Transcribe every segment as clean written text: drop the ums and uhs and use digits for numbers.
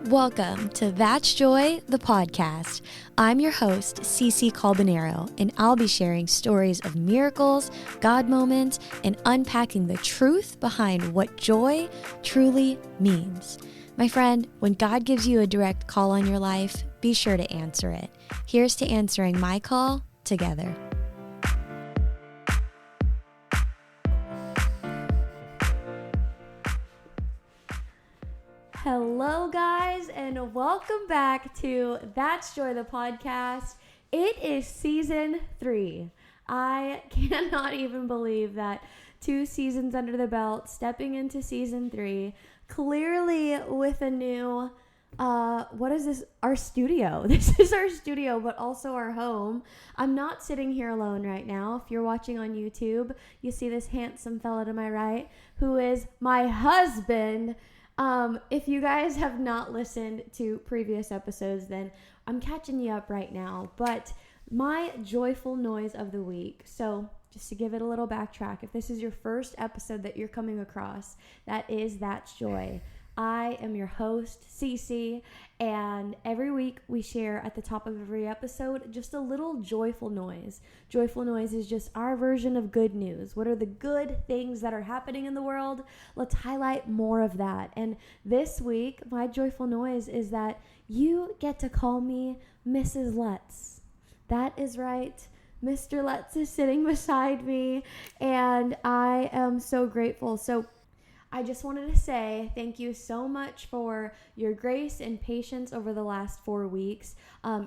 Welcome to That's Joy, the podcast. I'm your host, Cece Calbanero, and I'll be sharing stories of miracles, God moments, and unpacking the truth behind what joy truly means. My friend, when God gives you a direct call on your life, be sure to answer it. Here's to answering my call together. Hello, guys, and welcome back to That's Joy, the podcast. It is season 3. I cannot even believe that 2 seasons under the belt, stepping into season 3, clearly with a new, what is this? Our studio. This is our studio, but also our home. I'm not sitting here alone right now. If you're watching on YouTube, you see this handsome fella to my right, who is my husband. If you guys have not listened to previous episodes, then I'm catching you up right now. But my joyful noise of the week. So just to give it a little backtrack, if this is your first episode that you're coming across, That's Joy. I am your host, Cece, and every week we share at the top of every episode just a little joyful noise. Joyful noise is just our version of good news. What are the good things that are happening in the world? Let's highlight more of that. And this week, my joyful noise is that you get to call me Mrs. Lutz. That is right. Mr. Lutz is sitting beside me, and I am so grateful. So I just wanted to say thank you so much for your grace and patience over the last 4 weeks.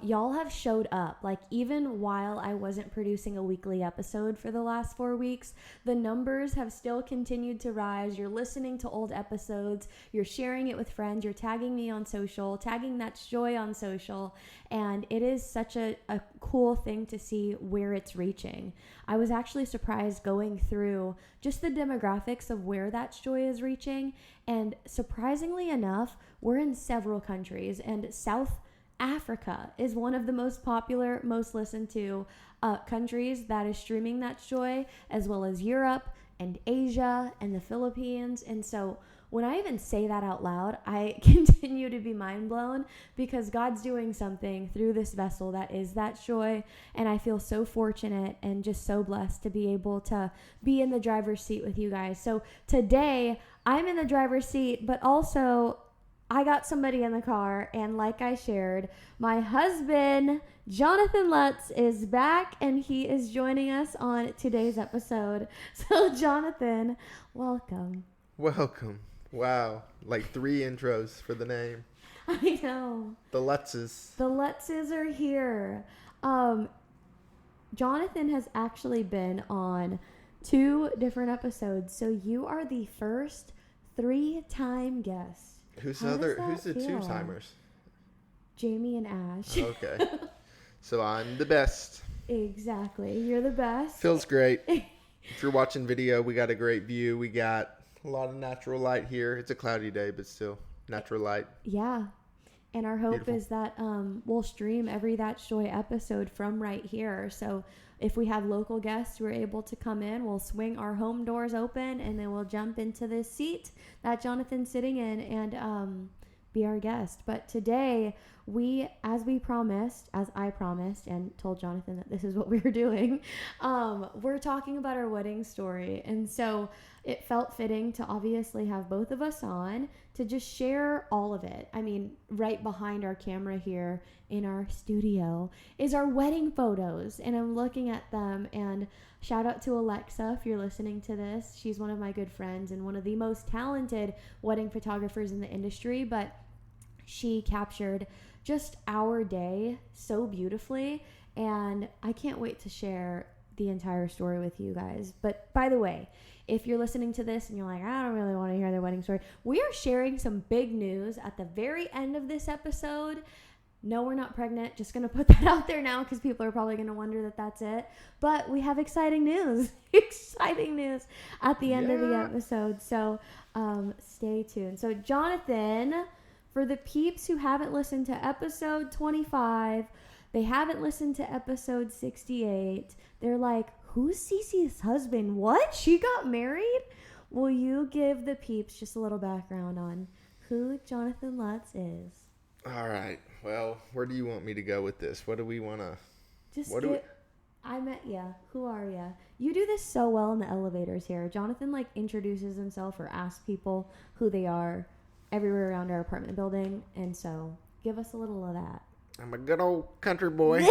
Y'all have showed up. Like, even while I wasn't producing a weekly episode for the last 4 weeks, the numbers have still continued to rise. You're listening to old episodes. You're sharing it with friends. You're tagging me on social, tagging That's Joy on social. And it is such a cool thing to see where it's reaching. I was actually surprised going through just the demographics of where That's Joy is reaching. And surprisingly enough, we're in several countries, and South Africa is one of the most popular, most listened to countries that is streaming That's Joy, as well as Europe and Asia and the Philippines. And so when I even say that out loud, I continue to be mind blown because God's doing something through this vessel that is That's Joy. And I feel so fortunate and just so blessed to be able to be in the driver's seat with you guys. So today I'm in the driver's seat, but also I got somebody in the car, and like I shared, my husband, Jonathan Lutz, is back, and he is joining us on today's episode. So, Jonathan, welcome. Welcome. Wow. Like 3 intros for the name. I know. The Lutzes. The Lutzes are here. Jonathan has actually been on 2 different episodes, so you are the first 3-time guest. Who's the 2-timers? Jamie and Ash. Okay. So I'm the best. Exactly. You're the best. Feels great. If you're watching video, we got a great view. We got a lot of natural light here. It's a cloudy day, but still natural light. Yeah. And our hope Beautiful. is that we'll stream every That's Joy episode from right here. So if we have local guests who are able to come in, we'll swing our home doors open, and then we'll jump into this seat that Jonathan's sitting in and be our guest. But today, as I promised and told Jonathan that this is what we were doing, we're talking about our wedding story. And so it felt fitting to obviously have both of us on to just share all of it. I mean, right behind our camera here in our studio is our wedding photos, and I'm looking at them, and shout out to Alexa if you're listening to this. She's one of my good friends and one of the most talented wedding photographers in the industry, but she captured just our day so beautifully, and I can't wait to share the entire story with you guys. But by the way, if you're listening to this and you're like, I don't really want to hear their wedding story, we are sharing some big news at the very end of this episode. No, we're not pregnant. Just going to put that out there now because people are probably going to wonder that that's it. But we have exciting news. Exciting news at the end of the episode. So stay tuned. So Jonathan, for the peeps who haven't listened to episode 25, they haven't listened to episode 68, they're like, who's Cece's husband? What? She got married? Will you give the peeps just a little background on who Jonathan Lutz is. All right. Well, where do you want me to go with this? What do we want to... I met ya. Who are ya? You do this so well in the elevators here. Jonathan, like, introduces himself or asks people who they are everywhere around our apartment building. And so, give us a little of that. I'm a good old country boy.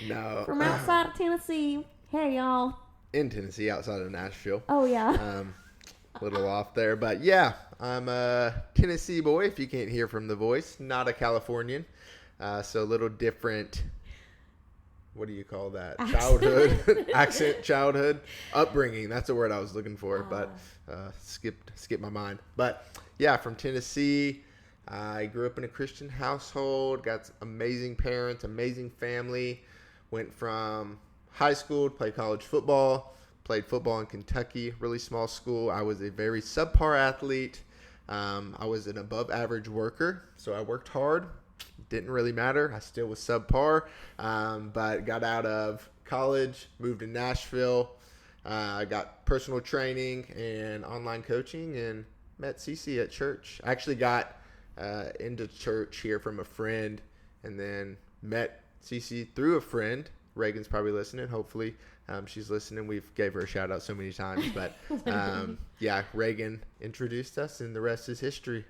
No. From outside of Tennessee. Hey, y'all. In Tennessee, outside of Nashville. Oh, yeah. A little off there. But, yeah, I'm a Tennessee boy, if you can't hear from the voice. Not a Californian. So, a little different... What do you call that? Childhood, accent, childhood, upbringing. That's the word I was looking for, but skipped my mind. But yeah, from Tennessee. I grew up in a Christian household. Got amazing parents, amazing family. Went from high school to play college football. Played football in Kentucky, really small school. I was a very subpar athlete. I was an above average worker, so I worked hard. Didn't really matter. I still was subpar, but got out of college, moved to Nashville. I got personal training and online coaching and met Cece at church. I actually got into church here from a friend and then met Cece through a friend. Reagan's probably listening. Hopefully she's listening. We've gave her a shout out so many times, but yeah, Reagan introduced us and the rest is history.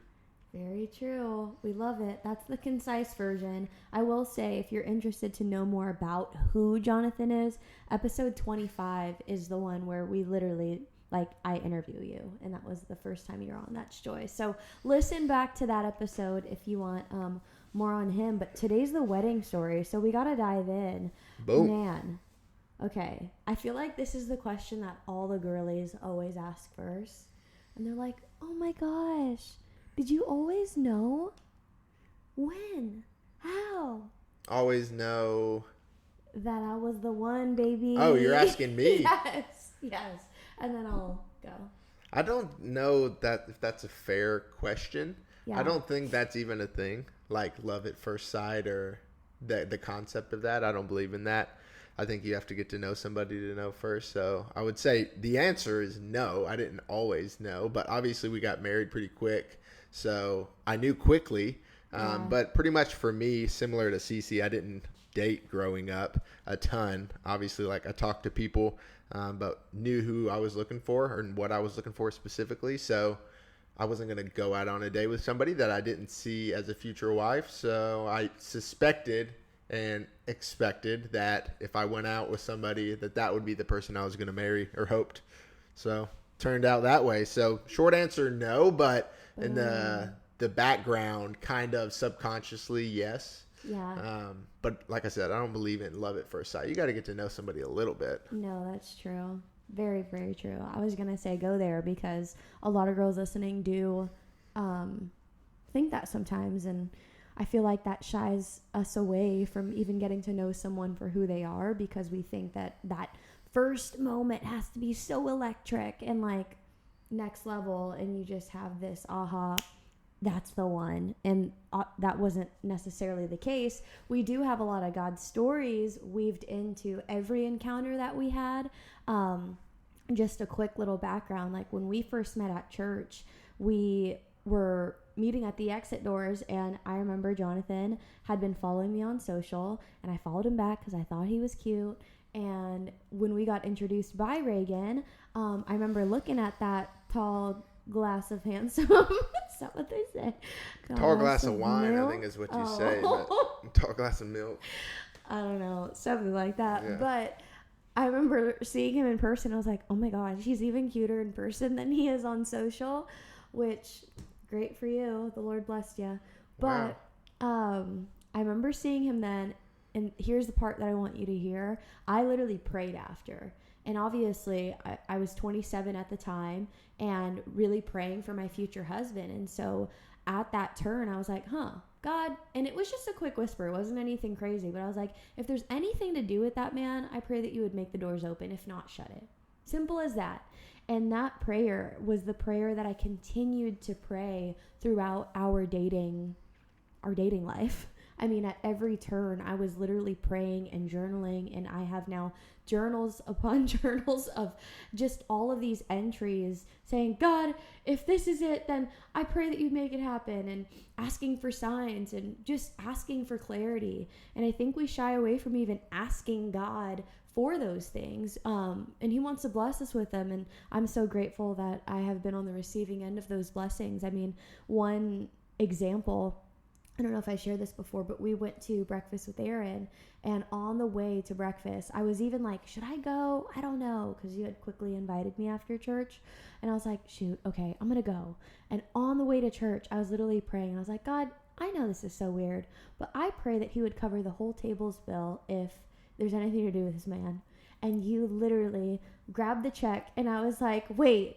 Very true. We love it. That's the concise version. I will say, if you're interested to know more about who Jonathan is, episode 25 is the one where we literally, like, I interview you. And that was the first time you're on That's Joy. So listen back to that episode if you want more on him. But today's the wedding story. So we got to dive in. Boom. Man. Okay. I feel like this is the question that all the girlies always ask first. And they're like, oh my gosh. Did you always know? When? How? Always know that I was the one, baby. Oh, you're asking me? Yes. And then I'll go. I don't know that if that's a fair question. Yeah. I don't think that's even a thing, like love at first sight or the concept of that. I don't believe in that. I think you have to get to know somebody to know first. So I would say the answer is no. I didn't always know, but obviously we got married pretty quick. So I knew quickly, but pretty much for me, similar to Cece, I didn't date growing up a ton. Obviously, like I talked to people, but knew who I was looking for and what I was looking for specifically. So I wasn't going to go out on a date with somebody that I didn't see as a future wife. So I suspected and expected that if I went out with somebody that would be the person I was going to marry or hoped. So turned out that way. So short answer, no, but in the background, kind of subconsciously, yes. Yeah. But like I said, I don't believe in love at first sight. You got to get to know somebody a little bit. No, that's true. Very, very true. I was going to say go there because a lot of girls listening do think that sometimes. And I feel like that shies us away from even getting to know someone for who they are because we think that first moment has to be so electric and like next level, and you just have this aha, that's the one. And that wasn't necessarily the case. We do have a lot of God stories weaved into every encounter that we had. Just a quick little background, like when we first met at church, we were meeting at the exit doors, and I remember Jonathan had been following me on social, and I followed him back because I thought he was cute. And when we got introduced by Reagan, I remember looking at that tall glass of handsome. Is that what they say? Tall glass of wine, milk? I think is what you say. But tall glass of milk. I don't know, something like that. Yeah. But I remember seeing him in person. I was like, oh my gosh, he's even cuter in person than he is on social, which great for you. The Lord blessed you. But I remember seeing him then. And here's the part that I want you to hear. I literally prayed after. And obviously, I was 27 at the time and really praying for my future husband. And so at that turn, I was like, God. And it was just a quick whisper. It wasn't anything crazy. But I was like, if there's anything to do with that man, I pray that you would make the doors open. If not, shut it. Simple as that. And that prayer was the prayer that I continued to pray throughout our dating life. I mean, at every turn, I was literally praying and journaling, and I have now journals upon journals of just all of these entries saying, God, if this is it, then I pray that you make it happen, and asking for signs and just asking for clarity. And I think we shy away from even asking God for those things. And he wants to bless us with them. And I'm so grateful that I have been on the receiving end of those blessings. I mean, one example, I don't know if I shared this before, but we went to breakfast with Aaron, and on the way to breakfast, I was even like, should I go? I don't know, because you had quickly invited me after church, and I was like, shoot, okay, I'm going to go. And on the way to church, I was literally praying, and I was like, God, I know this is so weird, but I pray that he would cover the whole table's bill if there's anything to do with this man. And you literally grabbed the check, and I was like, wait,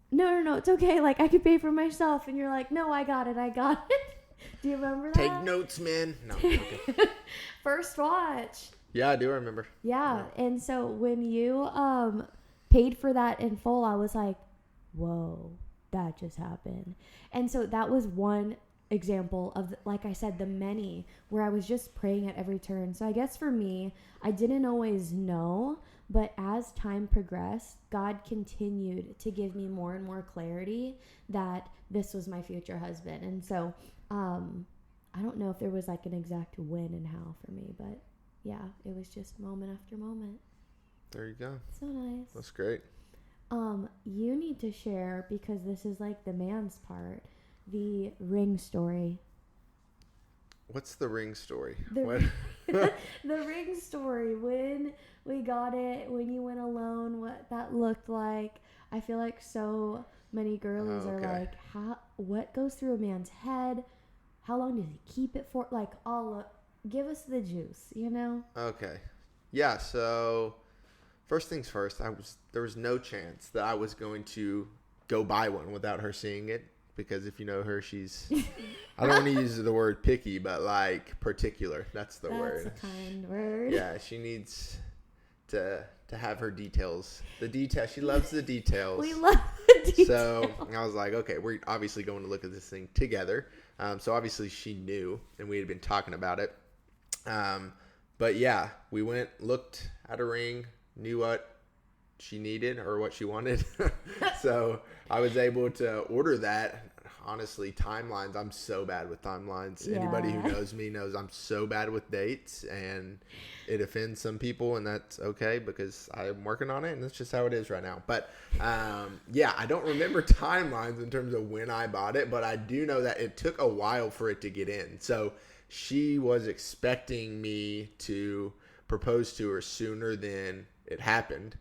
no, it's okay, like, I could pay for myself. And you're like, no, I got it. Do you remember that? Take notes, man. No, okay. First watch. Yeah, I do remember. Yeah. And so when you paid for that in full, I was like, whoa, that just happened. And so that was one example of, like I said, the many where I was just praying at every turn. So I guess for me, I didn't always know, but as time progressed, God continued to give me more and more clarity that this was my future husband. And so I don't know if there was like an exact when and how for me, but yeah, it was just moment after moment. There you go. So nice. That's great. You need to share, because this is like the man's part, the ring story. What's the ring story? The ring story, when we got it, when you went alone, what that looked like. I feel like so many girlies are like, what goes through a man's head? How long does he keep it for? Like, give us the juice, you know? Okay. Yeah, so first things first, there was no chance that I was going to go buy one without her seeing it, because if you know her, she's, I don't want to use the word picky, but like particular. That's the word. That's a kind word. Yeah, she needs to have her details. She loves the details. We love the details. So I was like, okay, we're obviously going to look at this thing together. So obviously she knew, and we had been talking about it. But yeah, we went, looked at a ring, knew what she needed or what she wanted. So I was able to order that. Honestly, timelines, I'm so bad with timelines. Yeah. Anybody who knows me knows I'm so bad with dates, and it offends some people, and that's okay because I'm working on it, and that's just how it is right now. But yeah, I don't remember timelines in terms of when I bought it, but I do know that it took a while for it to get in. So she was expecting me to propose to her sooner than it happened.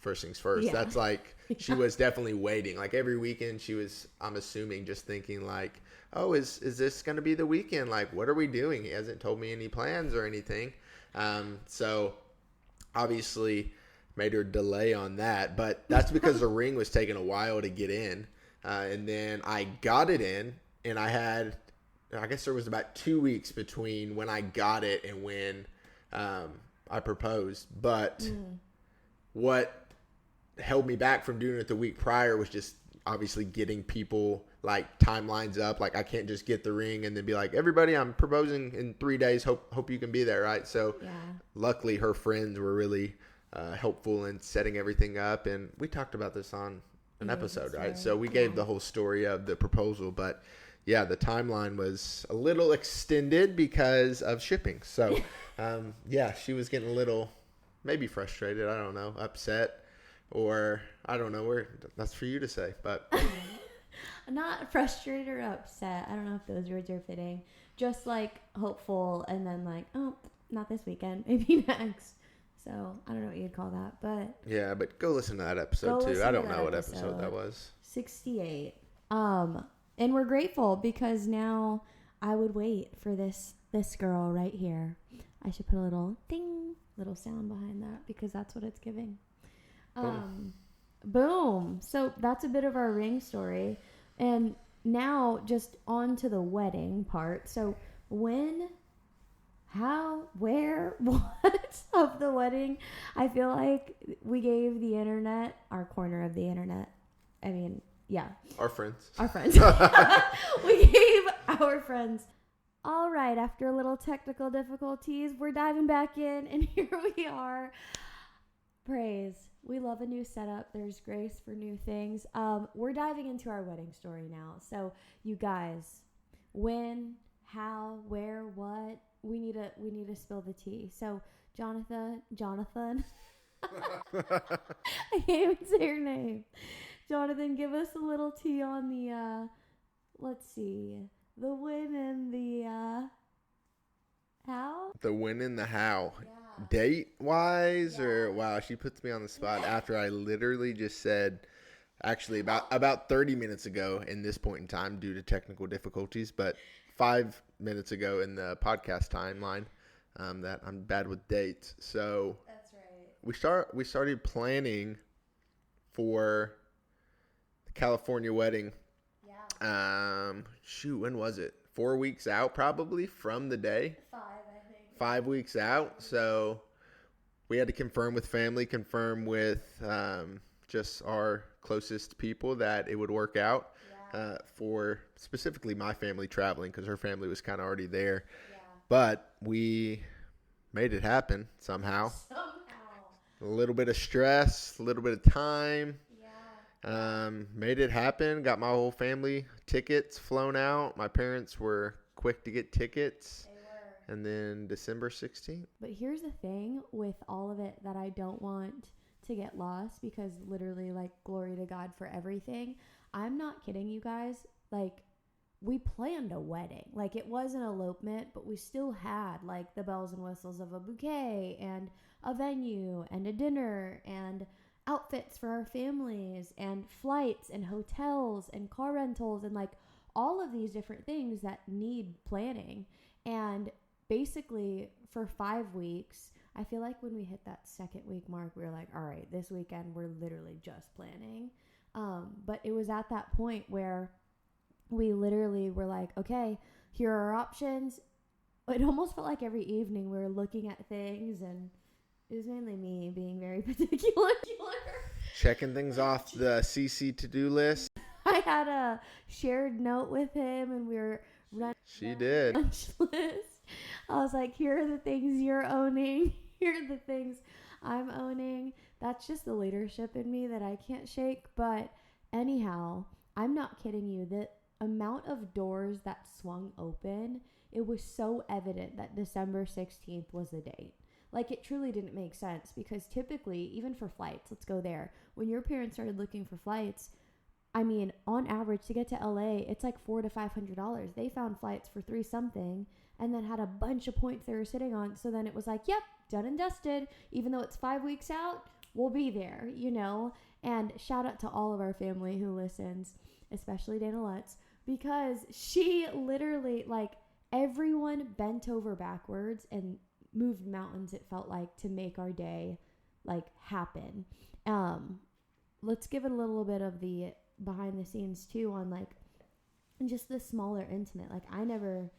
First things first. Yeah. That's like, she was definitely waiting. Like every weekend she was, I'm assuming, just thinking like, oh, is this going to be the weekend? Like, what are we doing? He hasn't told me any plans or anything. So obviously made her delay on that, but that's because the ring was taking a while to get in. And then I got it in, and I guess there was about 2 weeks between when I got it and when I proposed. But what held me back from doing it the week prior was just obviously getting people like timelines up. Like I can't just get the ring and then be like, everybody, I'm proposing in 3 days. Hope you can be there. Right. So luckily her friends were really helpful in setting everything up. And we talked about this on an episode, right? So we gave the whole story of the proposal, but yeah, the timeline was a little extended because of shipping. So yeah, she was getting a little maybe frustrated. I don't know, upset. Or, I don't know, that's for you to say, but. Not frustrated or upset. I don't know if those words are fitting. Just like hopeful, and then like, oh, not this weekend, maybe next. So, I don't know what you'd call that, but. Yeah, but go listen to that episode too. I don't know what episode that was. 68. And we're grateful because now I would wait for this girl right here. I should put a little ding, little sound behind that because that's what it's giving. Boom. So that's a bit of our ring story. And now just on to the wedding part. So when, how, where, what of the wedding? I feel like we gave the internet our corner of the internet. I mean, yeah. Our friends. We gave our friends All right, after a little technical difficulties, we're diving back in, and here we are. Praise. We love a new setup. There's grace for new things. We're diving into our wedding story now. So, you guys, when, how, where, what? We need to spill the tea. So, Jonathan. I can't even say your name. Jonathan, give us a little tea on the. Let's see. The when and the how? The when and the how. Yeah. Date wise, Yeah. or wow, she puts me on the spot after I literally just said, actually about 30 minutes ago in this point in time due to technical difficulties, but 5 minutes ago in the podcast timeline, that I'm bad with dates. So That's right. we started planning for the California wedding. Yeah. When was it? 4 weeks out probably from the day. 5, I think. 5 weeks out. So we had to confirm with family, confirm with just our closest people that it would work out for specifically my family traveling, because her family was kind of already there. Yeah. But we made it happen somehow. A little bit of stress, a little bit of time. Made it happen. Got my whole family tickets flown out. My parents were quick to get tickets. They were. And then December 16th. But here's the thing with all of it that I don't want to get lost, because literally, like, glory to God for everything. I'm not kidding you guys. Like, we planned a wedding. Like, it was an elopement, but we still had, like, the bells and whistles of a bouquet and a venue and a dinner and outfits for our families and flights and hotels and car rentals and, like, all of these different things that need planning. And basically for 5 weeks, I feel like when we hit that second week mark, we were like, all right, this weekend we're literally just planning. But it was at that point where we literally were like, okay, here are our options. It almost felt like every evening we were looking at things, and it was mainly me being very particular. Checking things off the CC to-do list. I had a shared note with him, and we were running She did. lunch list. I was like, here are the things you're owning. Here are the things I'm owning. That's just the leadership in me that I can't shake. But anyhow, I'm not kidding you. The amount of doors that swung open, it was so evident that December 16th was the date. Like, it truly didn't make sense, because typically, even for flights, let's go there. When your parents started looking for flights, I mean, on average, to get to LA, it's like $400 to $500. They found flights for $3 something, and then had a bunch of points they were sitting on. So then it was like, yep, done and dusted. Even though it's 5 weeks out, we'll be there, you know? And shout out to all of our family who listens, especially Dana Lutz, because she literally, like, everyone bent over backwards and moved mountains, it felt like, to make our day, like, happen. Let's give it a little bit of the behind the scenes too on, like, just the smaller intimate. Like, I never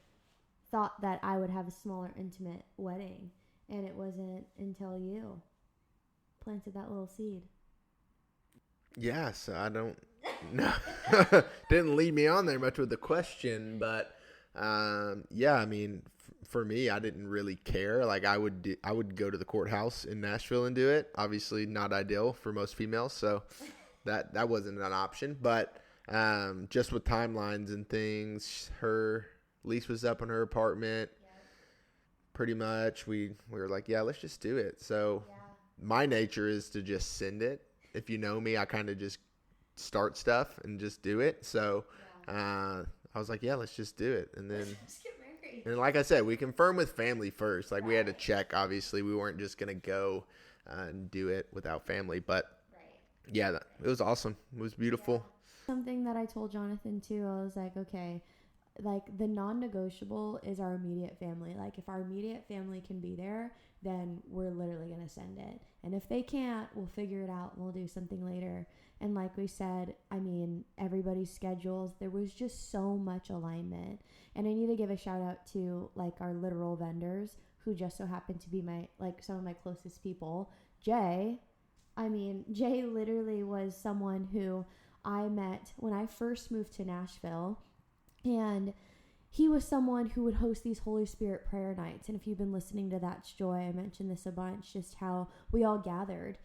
thought that I would have a smaller intimate wedding, and it wasn't until you planted that little seed. Yeah, so I don't know. Didn't lead me on there much with the question, but yeah, I mean, for me, I didn't really care. Like, I would go to the courthouse in Nashville and do it. Obviously not ideal for most females, so that wasn't an option. But just with timelines and things, her lease was up on her apartment. Yeah. Pretty much, we were like, yeah, let's just do it. So my nature is to just send it. If you know me, I kind of just start stuff and just do it. So I was like, yeah, let's just do it. And then Just get married. And like I said, we confirmed with family first. Like, we had to check, obviously. We weren't just going to go and do it without family. But, yeah, it was awesome. It was beautiful. Yeah. Something that I told Jonathan, too, I was like, okay, like, the non-negotiable is our immediate family. Like, if our immediate family can be there, then we're literally going to send it. And if they can't, we'll figure it out and we'll do something later. And like we said, I mean, everybody's schedules, there was just so much alignment. And I need to give a shout out to, like, our literal vendors, who just so happen to be some of my closest people. Jay literally was someone who I met when I first moved to Nashville. And he was someone who would host these Holy Spirit prayer nights. And if you've been listening to That's Joy, I mentioned this a bunch, just how we all gathered,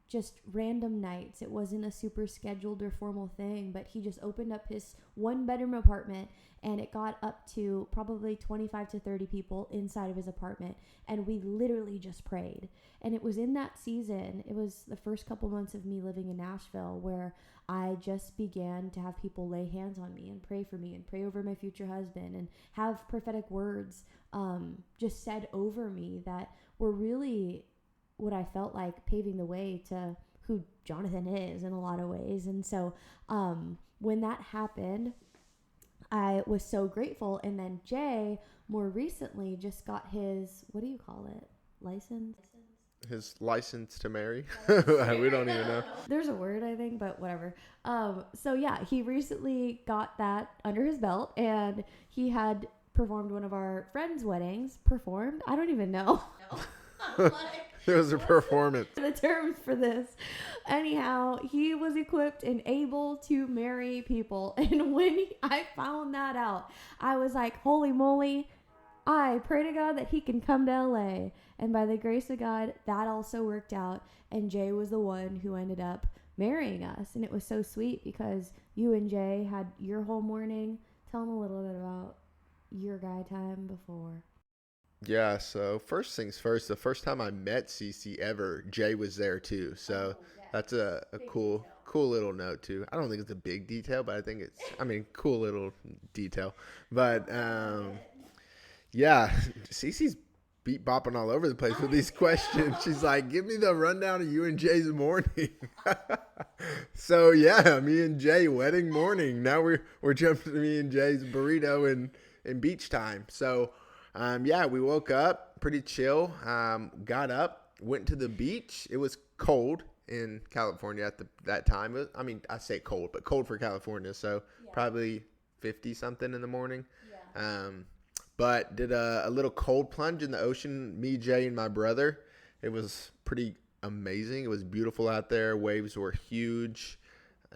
just random nights. It wasn't a super scheduled or formal thing, but he just opened up his 1-bedroom apartment, and it got up to probably 25 to 30 people inside of his apartment. And we literally just prayed. And it was in that season, it was the first couple months of me living in Nashville, where I just began to have people lay hands on me and pray over my future husband, and have prophetic words just said over me that were really what I felt like paving the way to who Jonathan is in a lot of ways. And so when that happened, I was so grateful. And then Jay more recently just got his, what do you call it? License? His license to marry. We don't even know. There's a word, I think, but whatever. So yeah, he recently got that under his belt, and he had performed one of our friends' weddings. Performed? I don't even know. It was a performance. The terms for this. Anyhow, he was equipped and able to marry people. And when I found that out, I was like, holy moly, I pray to God that he can come to LA. And by the grace of God, that also worked out. And Jay was the one who ended up marrying us. And it was so sweet because you and Jay had your whole morning. Tell him a little bit about your guy time before. Yeah, so first things first, the first time I met Cece ever, Jay was there too. So that's a cool little note too. I don't think it's a big detail, but I think it's, cool little detail. But yeah, Cece's beat bopping all over the place with these questions. She's like, give me the rundown of you and Jay's morning. So yeah, me and Jay, wedding morning. Now we're jumping to me and Jay's burrito and beach time. So we woke up pretty chill, got up, went to the beach. It was cold in California at that time. I say cold, but cold for California. So probably 50 something in the morning. Yeah. But did a little cold plunge in the ocean, me, Jay, and my brother. It was pretty amazing. It was beautiful out there. Waves were huge.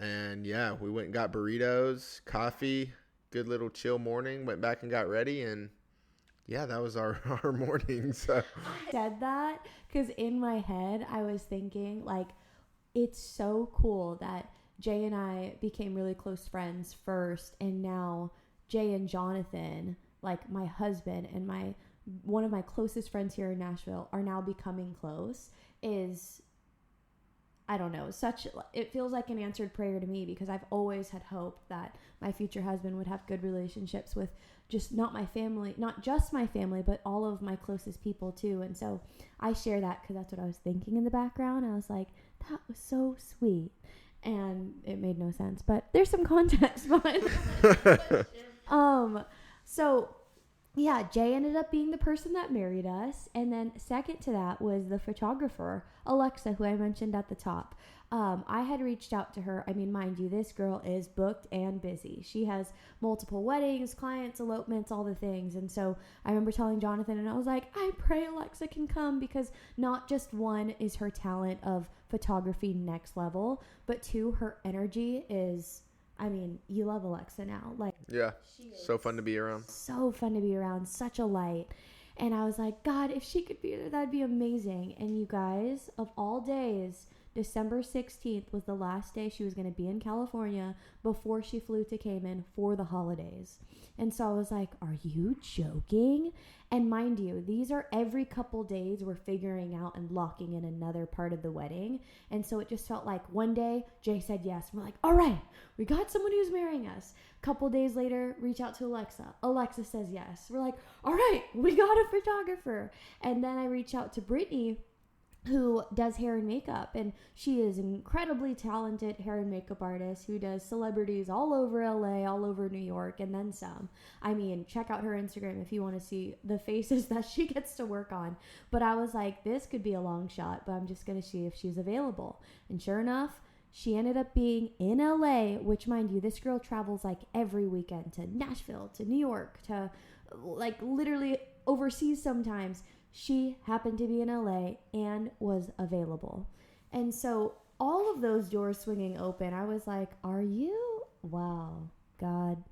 And yeah, we went and got burritos, coffee, good little chill morning, went back and got ready, and yeah, that was our morning. So I said that because in my head, I was thinking, like, it's so cool that Jay and I became really close friends first. And now Jay and Jonathan, like my husband and one of my closest friends here in Nashville, are now becoming close. Is, I don't know, it feels like an answered prayer to me, because I've always had hope that my future husband would have good relationships with not just my family, but all of my closest people too. And so I share that because that's what I was thinking in the background. I was like, that was so sweet. And it made no sense, but there's some context behind it. So yeah, Jay ended up being the person that married us. And then second to that was the photographer, Alexa, who I mentioned at the top. I had reached out to her. I mean, mind you, this girl is booked and busy. She has multiple weddings, clients, elopements, all the things. And so I remember telling Jonathan, and I was like, I pray Alexa can come, because not just one is her talent of photography next level, but two, her energy is, you love Alexa now. Like, yeah, so fun to be around. So fun to be around. Such a light. And I was like, God, if she could be there, that'd be amazing. And you guys, of all days, December 16th was the last day she was going to be in California before she flew to Cayman for the holidays. And so I was like, are you joking? And mind you, these are every couple days we're figuring out and locking in another part of the wedding. And so it just felt like one day Jay said yes. We're like, all right, we got someone who's marrying us. Couple days later, reach out to Alexa. Alexa says yes. We're like, all right, we got a photographer. And then I reach out to Brittany, who does hair and makeup, and she is an incredibly talented hair and makeup artist who does celebrities all over LA, all over New York, and then some. Check out her Instagram if you want to see the faces that she gets to work on. But I was like, this could be a long shot, but I'm just going to see if she's available. And sure enough, she ended up being in LA, which, mind you, this girl travels like every weekend to Nashville, to New York, to like literally overseas sometimes. She happened to be in LA and was available. And so all of those doors swinging open, I was like, wow, God,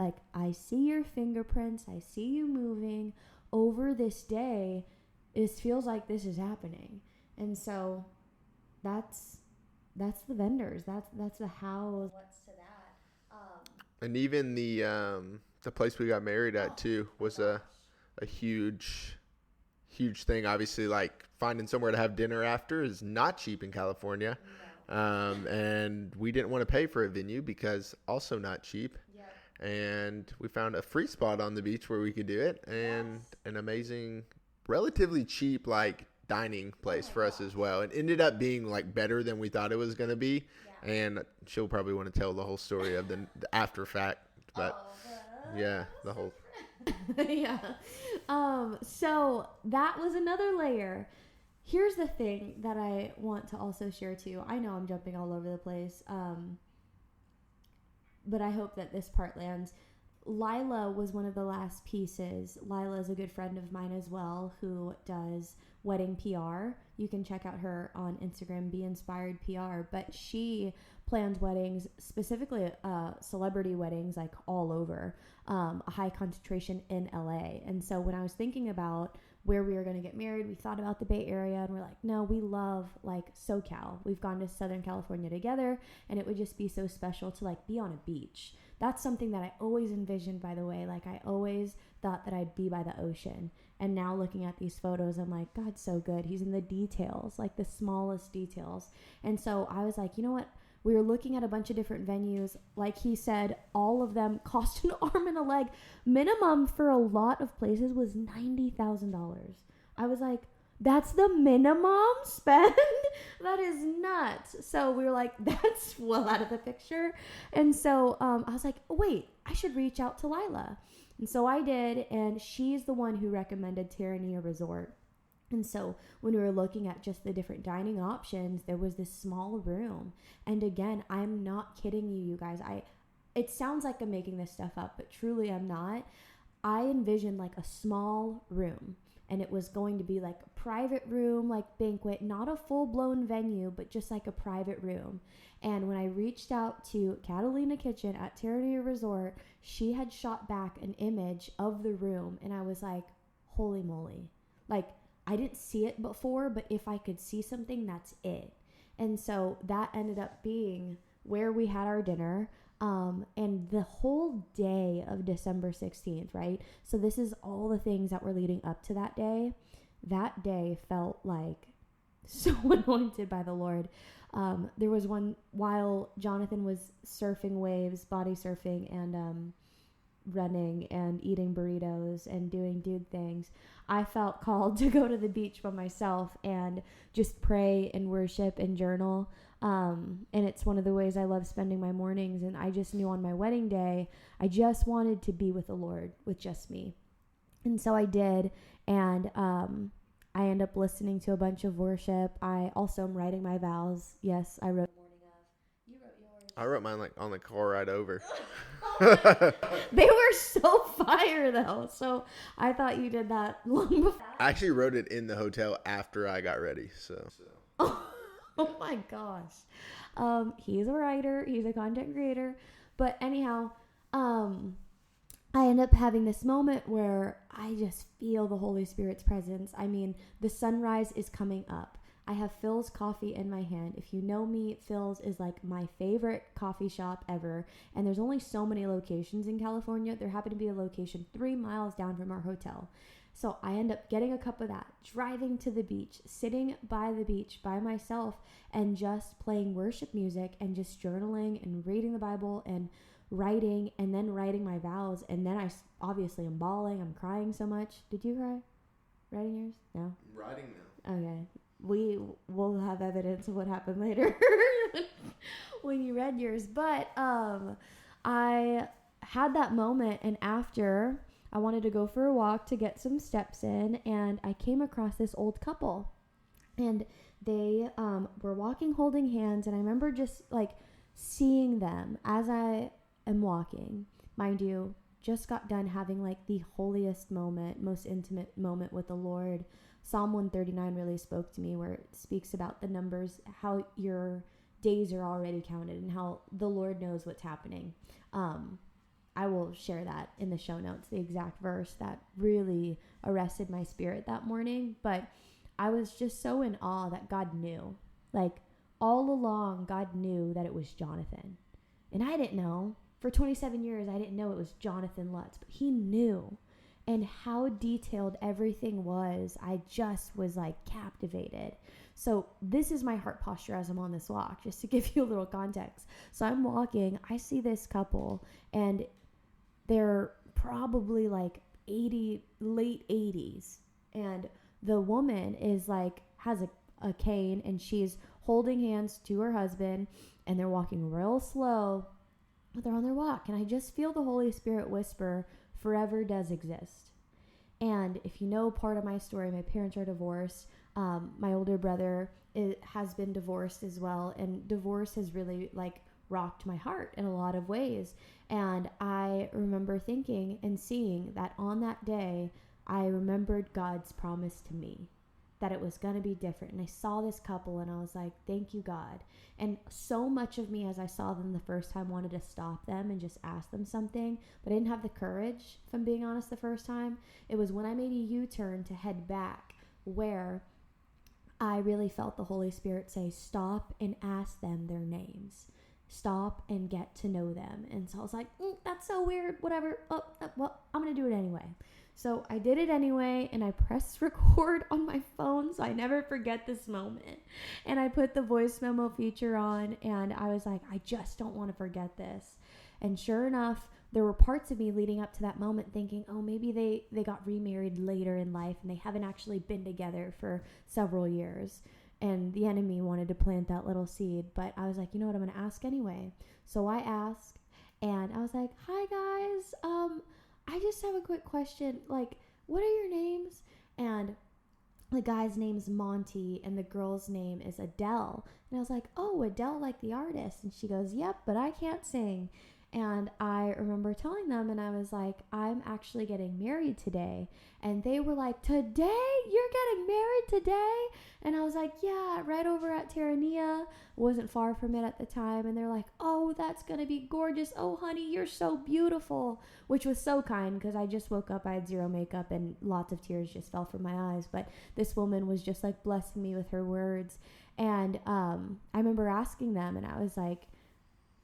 like, I see your fingerprints. I see you moving over this day. It feels like this is happening. And so that's the vendors. That's the how. What's to that? And even the place we got married at too was a huge thing. Obviously, like finding somewhere to have dinner after is not cheap in California. No. And we didn't want to pay for a venue because also not cheap. Yep. And we found a free spot on the beach where we could do it, and an amazing, relatively cheap like dining place for us as well. It ended up being like better than we thought it was going to be. Yeah. And she'll probably want to tell the whole story of the after fact, but yeah, the whole yeah. So that was another layer. Here's the thing that I want to also share too. I know I'm jumping all over the place, but I hope that this part lands. Lila was one of the last pieces. Lila is a good friend of mine as well, who does wedding PR. You can check out her on Instagram, Be Inspired PR. But she plans weddings, specifically celebrity weddings, like all over, a high concentration in LA. And so when I was thinking about where we were going to get married, we thought about the Bay Area, and we're like, no, we love like SoCal. We've gone to Southern California together, and it would just be so special to like be on a beach. That's something that I always envisioned, by the way. Like, I always thought that I'd be by the ocean. And now looking at these photos, I'm like, God's so good. He's in the details, like the smallest details. And so I was like, you know what? We were looking at a bunch of different venues. Like he said, all of them cost an arm and a leg. Minimum for a lot of places was $90,000. I was like, that's the minimum spend? That is nuts. So we were like, that's well out of the picture. And so I was like, wait, I should reach out to Lila. And so I did, and she's the one who recommended Terranea Resort. And so when we were looking at just the different dining options, there was this small room. And again, I'm not kidding you guys. It sounds like I'm making this stuff up, but truly I'm not. I envisioned like a small room. And it was going to be like a private room, like banquet, not a full-blown venue, but just like a private room. And when I reached out to Catalina Kitchen at Terranea Resort, she had shot back an image of the room. And I was like, holy moly. Like, I didn't see it before, but if I could see something, that's it. And so that ended up being where we had our dinner. And the whole day of December 16th, right? So this is all the things that were leading up to that day. That day felt like so anointed by the Lord. There was one while Jonathan was surfing waves, body surfing, and running and eating burritos and doing dude things, I felt called to go to the beach by myself and just pray and worship and journal. And it's one of the ways I love spending my mornings. And I just knew on my wedding day, I just wanted to be with the Lord, with just me. And so I did. And I end up listening to a bunch of worship. I also am writing my vows. Yes, I wrote morning of. You wrote yours. I wrote mine like on the car ride over. They were so fire though. So I thought you did that long before. I actually wrote it in the hotel after I got ready. So. Oh my gosh. He's a writer. He's a content creator. But anyhow, I end up having this moment where I just feel the Holy Spirit's presence. I mean, the sunrise is coming up. I have Phil's coffee in my hand. If you know me, Phil's is like my favorite coffee shop ever. And there's only so many locations in California. There happened to be a location 3 miles down from our hotel. So I end up getting a cup of that, driving to the beach, sitting by the beach by myself, and just playing worship music and just journaling and reading the Bible and writing, and then writing my vows. And then I obviously am bawling. I'm crying so much. Did you cry? Writing yours? No? Writing no. Okay. We will have evidence of what happened later when you read yours. But I had that moment, and after I wanted to go for a walk to get some steps in, and I came across this old couple, and they were walking holding hands, and I remember just like seeing them as I am walking. Mind you, just got done having like the holiest moment, most intimate moment with the Lord. Psalm 139 really spoke to me, where it speaks about the numbers, how your days are already counted, and how the Lord knows what's happening. I I will share that in the show notes, the exact verse that really arrested my spirit that morning. But I was just so in awe that God knew. Like, all along, God knew that it was Jonathan. And I didn't know. For 27 years, I didn't know it was Jonathan Lutz, but he knew. And how detailed everything was, I just was like captivated. So this is my heart posture as I'm on this walk, just to give you a little context. So I'm walking, I see this couple, and they're probably like late 80s. And the woman is like, has a cane, and she's holding hands to her husband, and they're walking real slow, but they're on their walk. And I just feel the Holy Spirit whisper, forever does exist. And if you know part of my story, my parents are divorced. My older brother has been divorced as well. And divorce has really like rocked my heart in a lot of ways. And I remember thinking and seeing that on that day, I remembered God's promise to me that it was going to be different. And I saw this couple and I was like, thank you, God. And so much of me, as I saw them the first time, wanted to stop them and just ask them something, but I didn't have the courage, if I'm being honest, the first time. It was when I made a U-turn to head back where I really felt the Holy Spirit say, stop and ask them their names. Stop and get to know them. And so I was like, that's so weird, whatever. Well, I'm going to do it anyway. So I did it anyway, and I pressed record on my phone so I never forget this moment. And I put the voice memo feature on, and I was like, I just don't want to forget this. And sure enough, there were parts of me leading up to that moment thinking, oh, maybe they got remarried later in life and they haven't actually been together for several years. And the enemy wanted to plant that little seed. But I was like, you know what, I'm going to ask anyway. So I asked, and I was like, hi, guys. I just have a quick question. Like, what are your names? And the guy's name's Monty, and the girl's name is Adele. And I was like, oh, Adele, like the artist. And she goes, yep, but I can't sing. And I remember telling them, and I was like, I'm actually getting married today. And they were like, today? You're getting married today? And I was like, yeah, right over at Terranea. Wasn't far from it at the time. And they're like, oh, that's going to be gorgeous. Oh, honey, you're so beautiful. Which was so kind, because I just woke up, I had zero makeup, and lots of tears just fell from my eyes. But this woman was just like blessing me with her words. And I remember asking them, and I was like,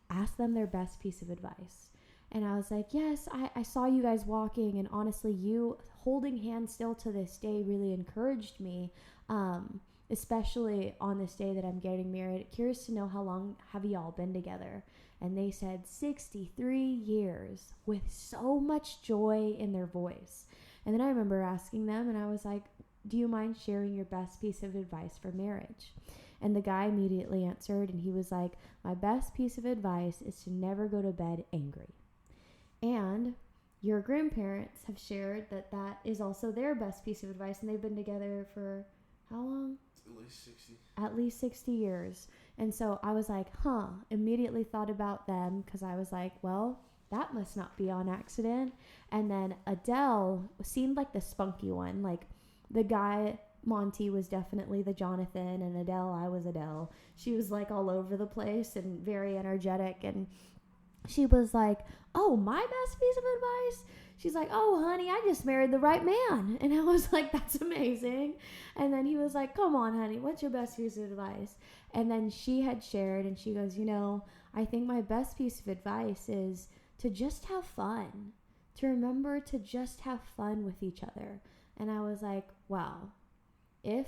ask them their best piece of advice. And I was like, yes, I saw you guys walking, and honestly, you holding hands still to this day really encouraged me, especially on this day that I'm getting married. Curious to know, how long have y'all been together? And they said 63 years, with so much joy in their voice. And then I remember asking them, and I was like, do you mind sharing your best piece of advice for marriage? And the guy immediately answered, and he was like, my best piece of advice is to never go to bed angry. And your grandparents have shared that that is also their best piece of advice, and they've been together for how long? At least 60. At least 60 years. And so I was like, immediately thought about them, because I was like, well, that must not be on accident. And then Adele seemed like the spunky one. Like, the guy, Monty, was definitely the Jonathan, and Adele, I was Adele. She was like all over the place and very energetic, and she was like, oh, my best piece of advice? She's like, oh, honey, I just married the right man. And I was like, that's amazing. And then he was like, come on, honey, what's your best piece of advice? And then she had shared, and she goes, you know, I think my best piece of advice is to just have fun, to remember to just have fun with each other. And I was like, wow, if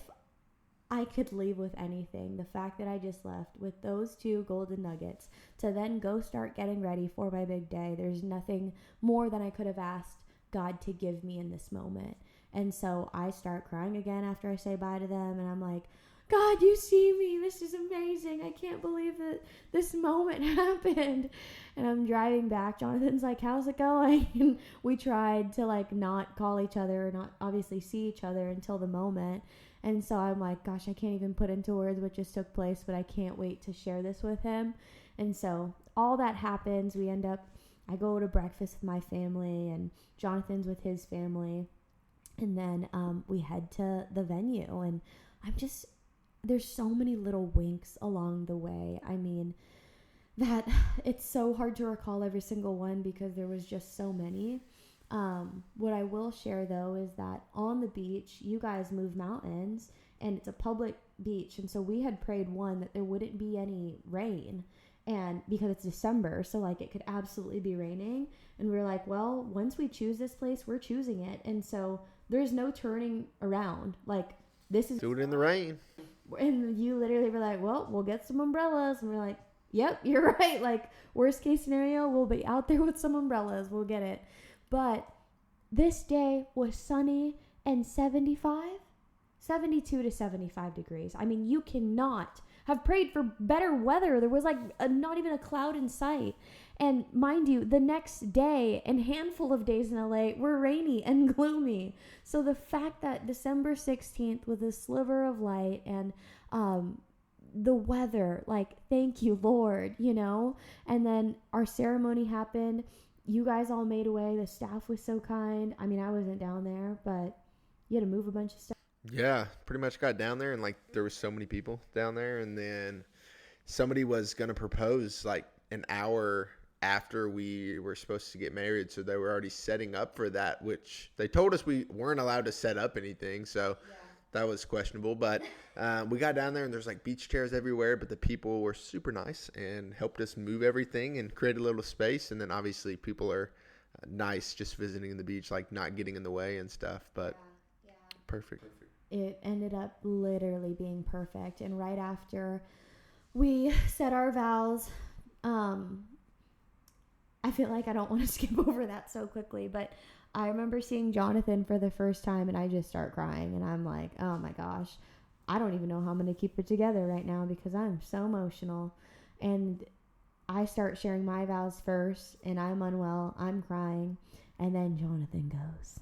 I could leave with anything, the fact that I just left with those two golden nuggets to then go start getting ready for my big day, there's nothing more than I could have asked God to give me in this moment. And so I start crying again after I say bye to them, and I'm like, God, you see me. This is amazing. I can't believe that this moment happened. And I'm driving back. Jonathan's like, how's it going? And we tried to like not call each other, not obviously see each other until the moment. And so I'm like, gosh, I can't even put into words what just took place, but I can't wait to share this with him. And so all that happens. I go to breakfast with my family, and Jonathan's with his family. And then we head to the venue, and there's so many little winks along the way. I mean, that it's so hard to recall every single one because there was just so many. What I will share though is that on the beach, you guys move mountains and it's a public beach. And so we had prayed that there wouldn't be any rain, and because it's December, so like it could absolutely be raining. And we were like, well, once we choose this place, we're choosing it. And so there's no turning around. Like, this is... Do it in the rain. And you literally were like, well, we'll get some umbrellas. And we're like, yep, you're right. Like, worst case scenario, we'll be out there with some umbrellas. We'll get it. But this day was sunny and 72 to 75 degrees. I mean, you cannot have prayed for better weather. There was like not even a cloud in sight. And mind you, the next day and handful of days in LA were rainy and gloomy. So the fact that December 16th with a sliver of light and the weather, like, thank you, Lord, you know? And then our ceremony happened. You guys all made away. The staff was so kind. I mean, I wasn't down there, but you had to move a bunch of stuff. Yeah, pretty much got down there, and like there was so many people down there, and then somebody was gonna propose like an hour after we were supposed to get married, so they were already setting up for that, which they told us we weren't allowed to set up anything, so that was questionable. But we got down there, and there's like beach chairs everywhere, but the people were super nice and helped us move everything and create a little space. And then obviously people are nice just visiting the beach, like not getting in the way and stuff, but perfect. It ended up literally being perfect. And right after we said our vows, I feel like I don't want to skip over that so quickly, but I remember seeing Jonathan for the first time, and I just start crying, and I'm like, oh my gosh, I don't even know how I'm going to keep it together right now because I'm so emotional. And I start sharing my vows first, and I'm unwell, I'm crying, and then Jonathan goes.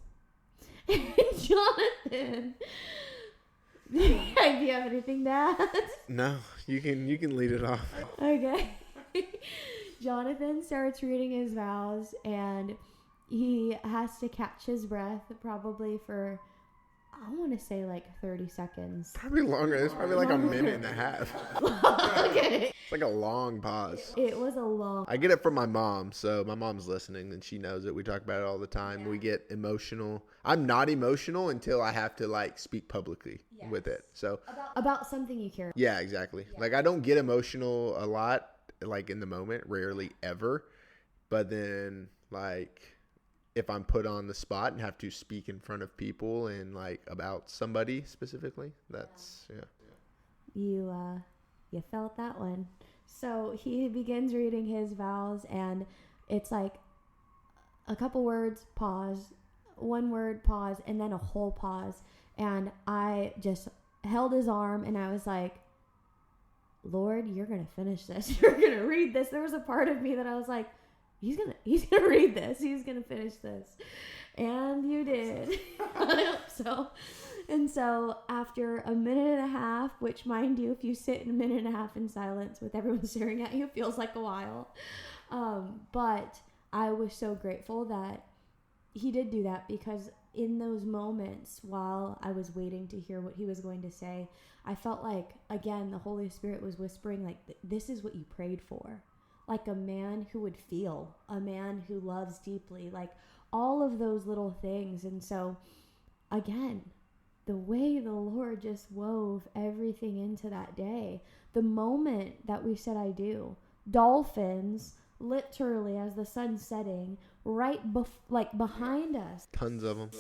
Jonathan, do you have anything to add? No, you can lead it off. Okay. Jonathan starts reading his vows, and he has to catch his breath probably for, I want to say like 30 seconds. Probably longer. It's probably like a minute and a half. Okay. It's like a long pause. It was a long... I get it from my mom, so my mom's listening and she knows it. We talk about it all the time. Yeah. We get emotional. I'm not emotional until I have to like speak publicly with it. So about something you care about. Yeah, exactly. Yeah. Like I don't get emotional a lot, like in the moment, rarely ever. But then like if I'm put on the spot and have to speak in front of people and like about somebody specifically, that's You felt that one. So he begins reading his vows, and it's like a couple words, pause, one word, pause, and then a whole pause. And I just held his arm, and I was like, Lord, you're going to finish this. You're going to read this. There was a part of me that I was like, he's gonna read this. He's going to finish this. And you did. I hope so. And so after a minute and a half, which mind you, if you sit in a minute and a half in silence with everyone staring at you, it feels like a while. But I was so grateful that he did do that, because in those moments while I was waiting to hear what he was going to say, I felt like, again, the Holy Spirit was whispering, like, this is what you prayed for. Like a man who would feel, a man who loves deeply, like all of those little things. And so, again, the way the Lord just wove everything into that day, the moment that we said I do, dolphins, literally as the sun's setting, right behind us. Tons of them.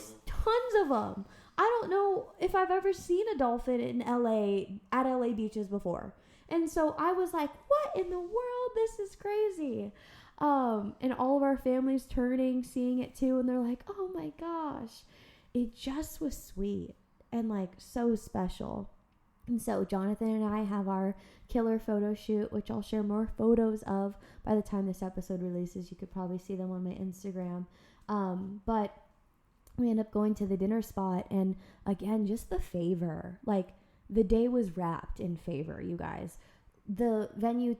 I don't know if I've ever seen a dolphin in LA, at LA beaches before. And so I was like, what in the world? This is crazy. And all of our families turning, seeing it too. And they're like, oh my gosh. It just was sweet and like so special. And so Jonathan and I have our killer photo shoot, which I'll share more photos of by the time this episode releases. You could probably see them on my Instagram. But we end up going to the dinner spot, and again, just the favor. Like, the day was wrapped in favor, you guys. The venue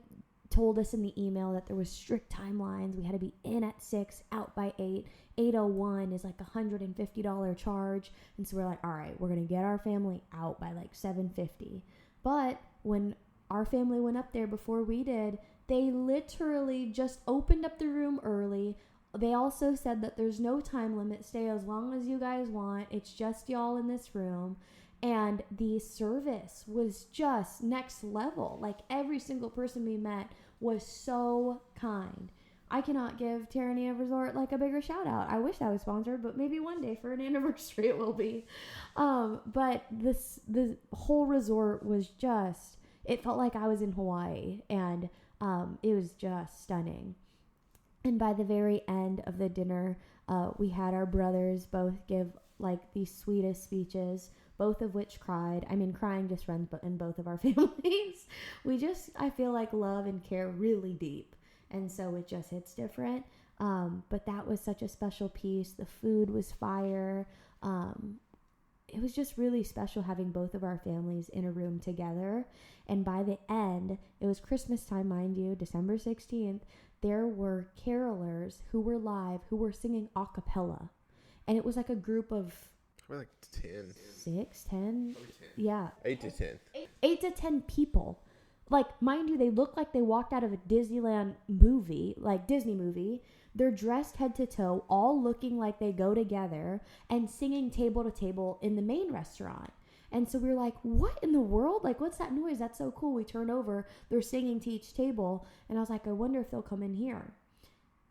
told us in the email that there was strict timelines. We had to be in at 6, out by 8. 8:01 is like $150 charge. And so we're like, all right, we're going to get our family out by like 7:50. But when our family went up there before we did, They literally just opened up the room early. They also said that there's no time limit. Stay as long as you guys want. It's just y'all in this room. And the service was just next level. Like, every single person we met was so kind. I cannot give Tyranny Resort like a bigger shout out. I wish I was sponsored, but maybe one day for an anniversary it will be. But the whole resort was just, it felt like I was in Hawaii, and it was just stunning. And by the very end of the dinner, we had our brothers both give like the sweetest speeches, both of which cried. I mean, crying just runs in both of our families. I feel like love and care really deep. And so it just hits different. But that was such a special piece. The food was fire. It was just really special having both of our families in a room together. And by the end, it was Christmas time, mind you, December 16th. There were carolers who were live, who were singing a cappella. And it was like a group of... Probably like 10. 6, 10? Yeah. 8 to 10. 8 to 10 people. Like, mind you, they look like they walked out of a Disneyland movie, like Disney movie. They're dressed head to toe, all looking like they go together, and singing table to table in the main restaurant. And so we were like, what in the world? Like, what's that noise? That's so cool. We turn over, they're singing to each table. And I was like, I wonder if they'll come in here.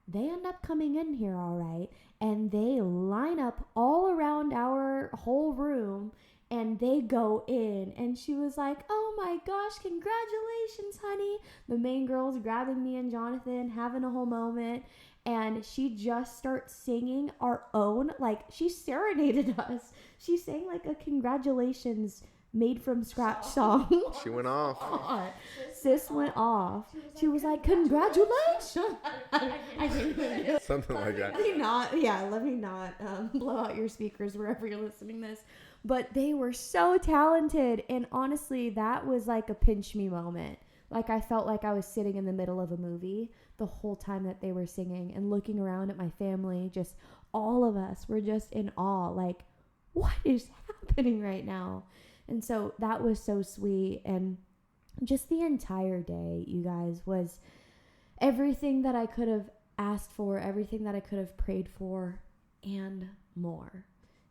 They end up coming in here all right. And they line up all around our whole room. And they go in, and she was like, oh my gosh, congratulations, honey. The main girl's grabbing me and Jonathan, having a whole moment. And she just starts singing our own, like, she serenaded us. She sang like a congratulations made from scratch song. She went off. Sis went off. She was like, congratulations. Something like that. Let me not blow out your speakers wherever you're listening to this. But they were so talented. And honestly, that was like a pinch me moment. Like, I felt like I was sitting in the middle of a movie the whole time that they were singing, and looking around at my family. Just all of us were just in awe. Like, what is happening right now? And so that was so sweet. And just the entire day, you guys, was everything that I could have asked for, everything that I could have prayed for, and more.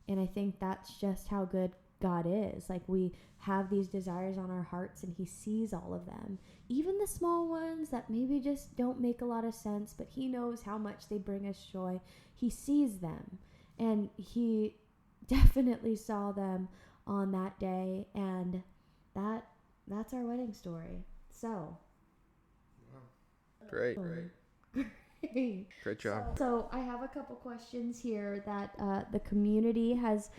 And I think that's just how good God is. Like, we have these desires on our hearts, and he sees all of them, even the small ones that maybe just don't make a lot of sense, but he knows how much they bring us joy. He sees them, and he definitely saw them on that day. And that's our wedding story. So Great job. So I have a couple questions here that the community has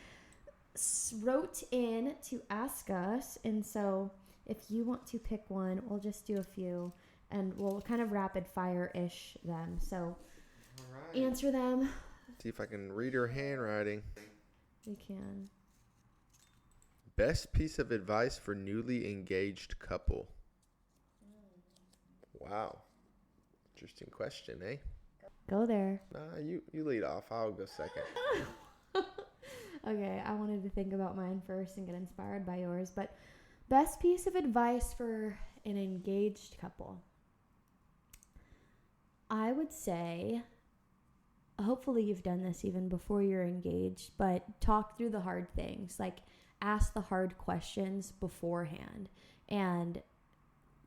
wrote in to ask us. And so if you want to pick one, we'll just do a few, and we'll kind of rapid fire-ish them. So All right. answer them. See if I can read her handwriting. We can. Best piece of advice for newly engaged couple. Wow. Interesting question, eh? Go there. Nah, you lead off. I'll go second. Okay, I wanted to think about mine first and get inspired by yours. But best piece of advice for an engaged couple. I would say, hopefully you've done this even before you're engaged, but talk through the hard things. Like, ask the hard questions beforehand and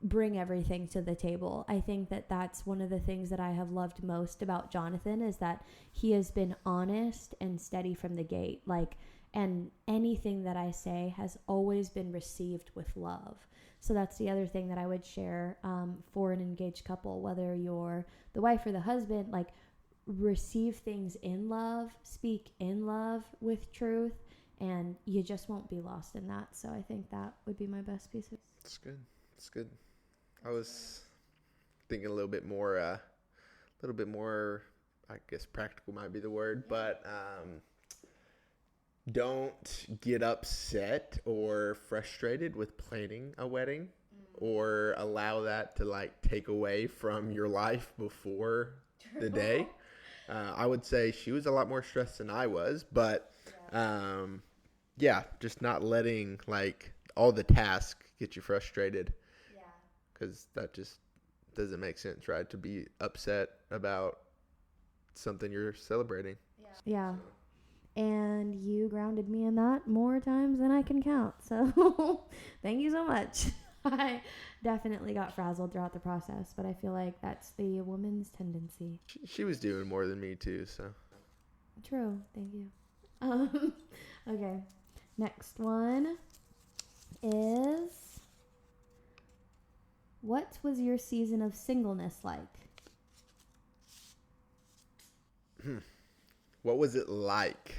bring everything to the table. I think that that's one of the things that I have loved most about Jonathan, is that he has been honest and steady from the gate. Like, and anything that I say has always been received with love. So that's the other thing that I would share for an engaged couple, whether you're the wife or the husband. Like, receive things in love, speak in love with truth, and you just won't be lost in that. So I think that would be my best piece of. It's good. It's good. I was thinking a little bit more, I guess practical might be the word, but don't get upset or frustrated with planning a wedding or allow that to like take away from your life before the day. I would say she was a lot more stressed than I was, but just not letting like all the tasks get you frustrated. Because that just doesn't make sense, right? To be upset about something you're celebrating. Yeah. And you grounded me in that more times than I can count. So thank you so much. I definitely got frazzled throughout the process, but I feel like that's the woman's tendency. She was doing more than me too, so. True. Thank you. Okay. Next one is, what was your season of singleness like? What was it like?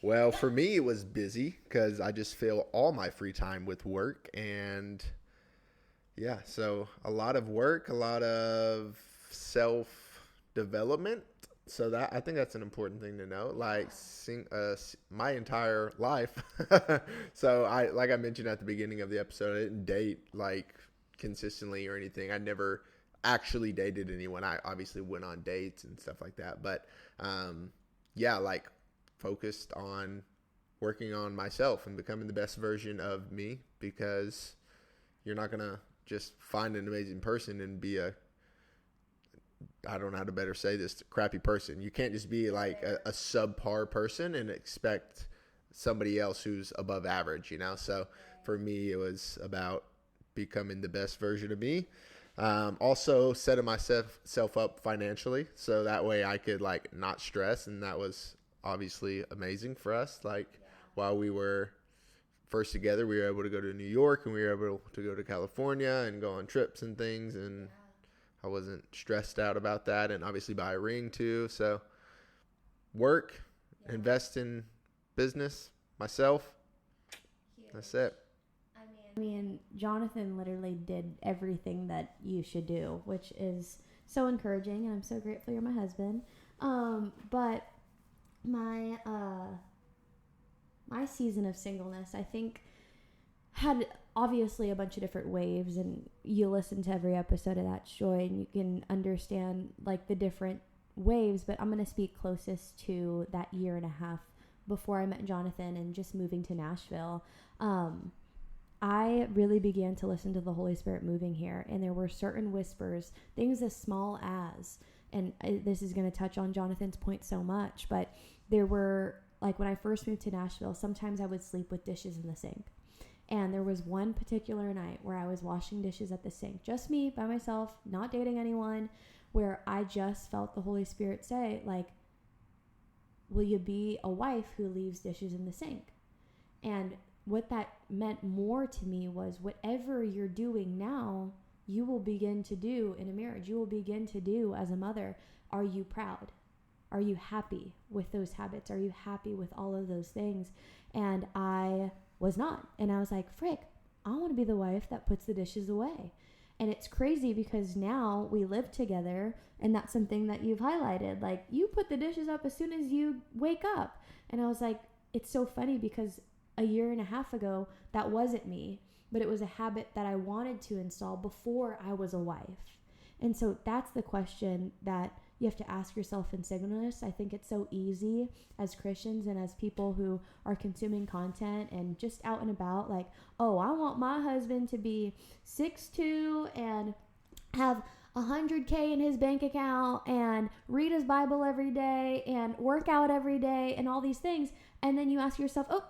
Well, for me, it was busy because I just fill all my free time with work. And yeah, so a lot of work, a lot of self development. So that I think that's an important thing to know. Like my entire life. So like I mentioned at the beginning of the episode, I didn't date like consistently or anything. I never actually dated anyone. I obviously went on dates and stuff like that. But yeah, like focused on working on myself and becoming the best version of me, because you're not going to just find an amazing person and be I don't know how to better say this, crappy person. You can't just be like a subpar person and expect somebody else who's above average, you know? So for me, it was about becoming the best version of me. Also setting myself up financially, so that way I could like not stress. And that was obviously amazing for us. Like while we were first together, we were able to go to New York and we were able to go to California and go on trips and things. And I wasn't stressed out about that, and obviously buy a ring too. So work, invest in business, myself. That's it. I mean, Jonathan literally did everything that you should do, which is so encouraging, and I'm so grateful you're my husband. But my my season of singleness, I think, had obviously a bunch of different waves, and you listen to every episode of That's Joy and you can understand like the different waves, but I'm going to speak closest to that year and a half before I met Jonathan and just moving to Nashville. I really began to listen to the Holy Spirit moving here, and there were certain whispers, things as small as, and this is going to touch on Jonathan's point so much, but there were, like when I first moved to Nashville, sometimes I would sleep with dishes in the sink. And there was one particular night where I was washing dishes at the sink, just me by myself, not dating anyone, where I just felt the Holy Spirit say, like, will you be a wife who leaves dishes in the sink? And what that meant more to me was, whatever you're doing now, you will begin to do in a marriage. You will begin to do as a mother. Are you proud? Are you happy with those habits? Are you happy with all of those things? And I was not. And I was like, frick, I want to be the wife that puts the dishes away. And it's crazy because now we live together, and that's something that you've highlighted. Like, you put the dishes up as soon as you wake up. And I was like, it's so funny because a year and a half ago, that wasn't me, but it was a habit that I wanted to install before I was a wife. And so that's the question that you have to ask yourself in singleness. I think it's so easy as Christians and as people who are consuming content and just out and about, like, oh, I want my husband to be 6'2" and have 100K in his bank account and read his Bible every day and work out every day and all these things. And then you ask yourself, oh,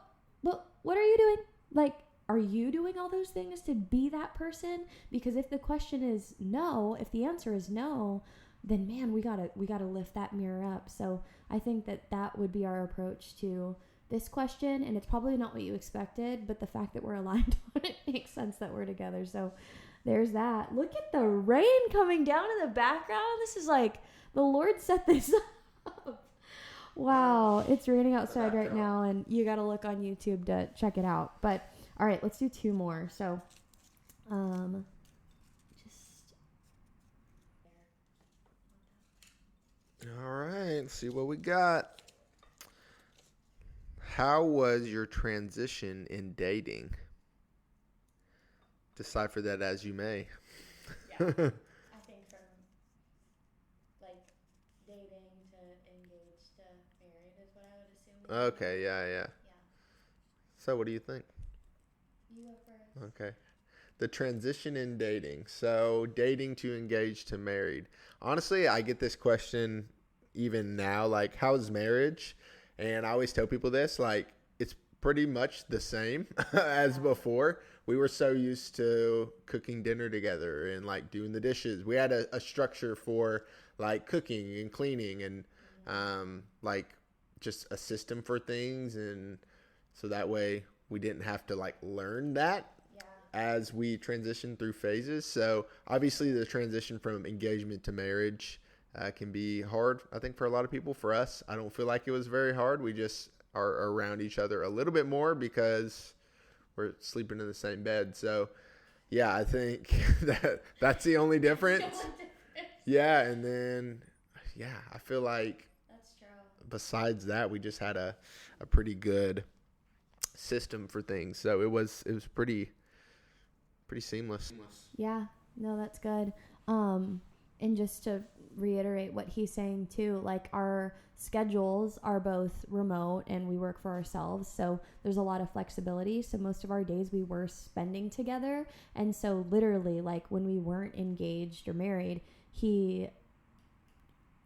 but what are you doing? Like, are you doing all those things to be that person? Because if the question is no, if the answer is no, then man, we gotta lift that mirror up. So I think that would be our approach to this question, and it's probably not what you expected, but the fact that we're aligned on it makes sense that we're together. So there's that. Look at the rain coming down in the background. This is like the Lord set this up. Wow, it's raining outside right now, and you gotta look on YouTube to check it out. But all right, let's do two more. So All right, let's see what we got. How was your transition in dating? Decipher that as you may. Yeah, I think from like dating to engaged to married is what I would assume. Okay, yeah. So what do you think? You go first. Okay. the transition in dating. So dating to engaged to married. Honestly, I get this question even now, like, how's marriage? And I always tell people this, like, it's pretty much the same as before. We were so used to cooking dinner together and like doing the dishes. We had a structure for like cooking and cleaning and like just a system for things. And so that way we didn't have to like learn that as we transition through phases. So obviously the transition from engagement to marriage can be hard, I think, for a lot of people. For us, I don't feel like it was very hard. We just are around each other a little bit more because we're sleeping in the same bed. So yeah, I think that's the only difference. Yeah. And then, yeah, I feel like That's true. Besides that, we just had a pretty good system for things. So it was pretty seamless. Yeah, no, that's good. And just to reiterate what he's saying too, like our schedules are both remote and we work for ourselves, so there's a lot of flexibility. So most of our days we were spending together, and so literally, like when we weren't engaged or married,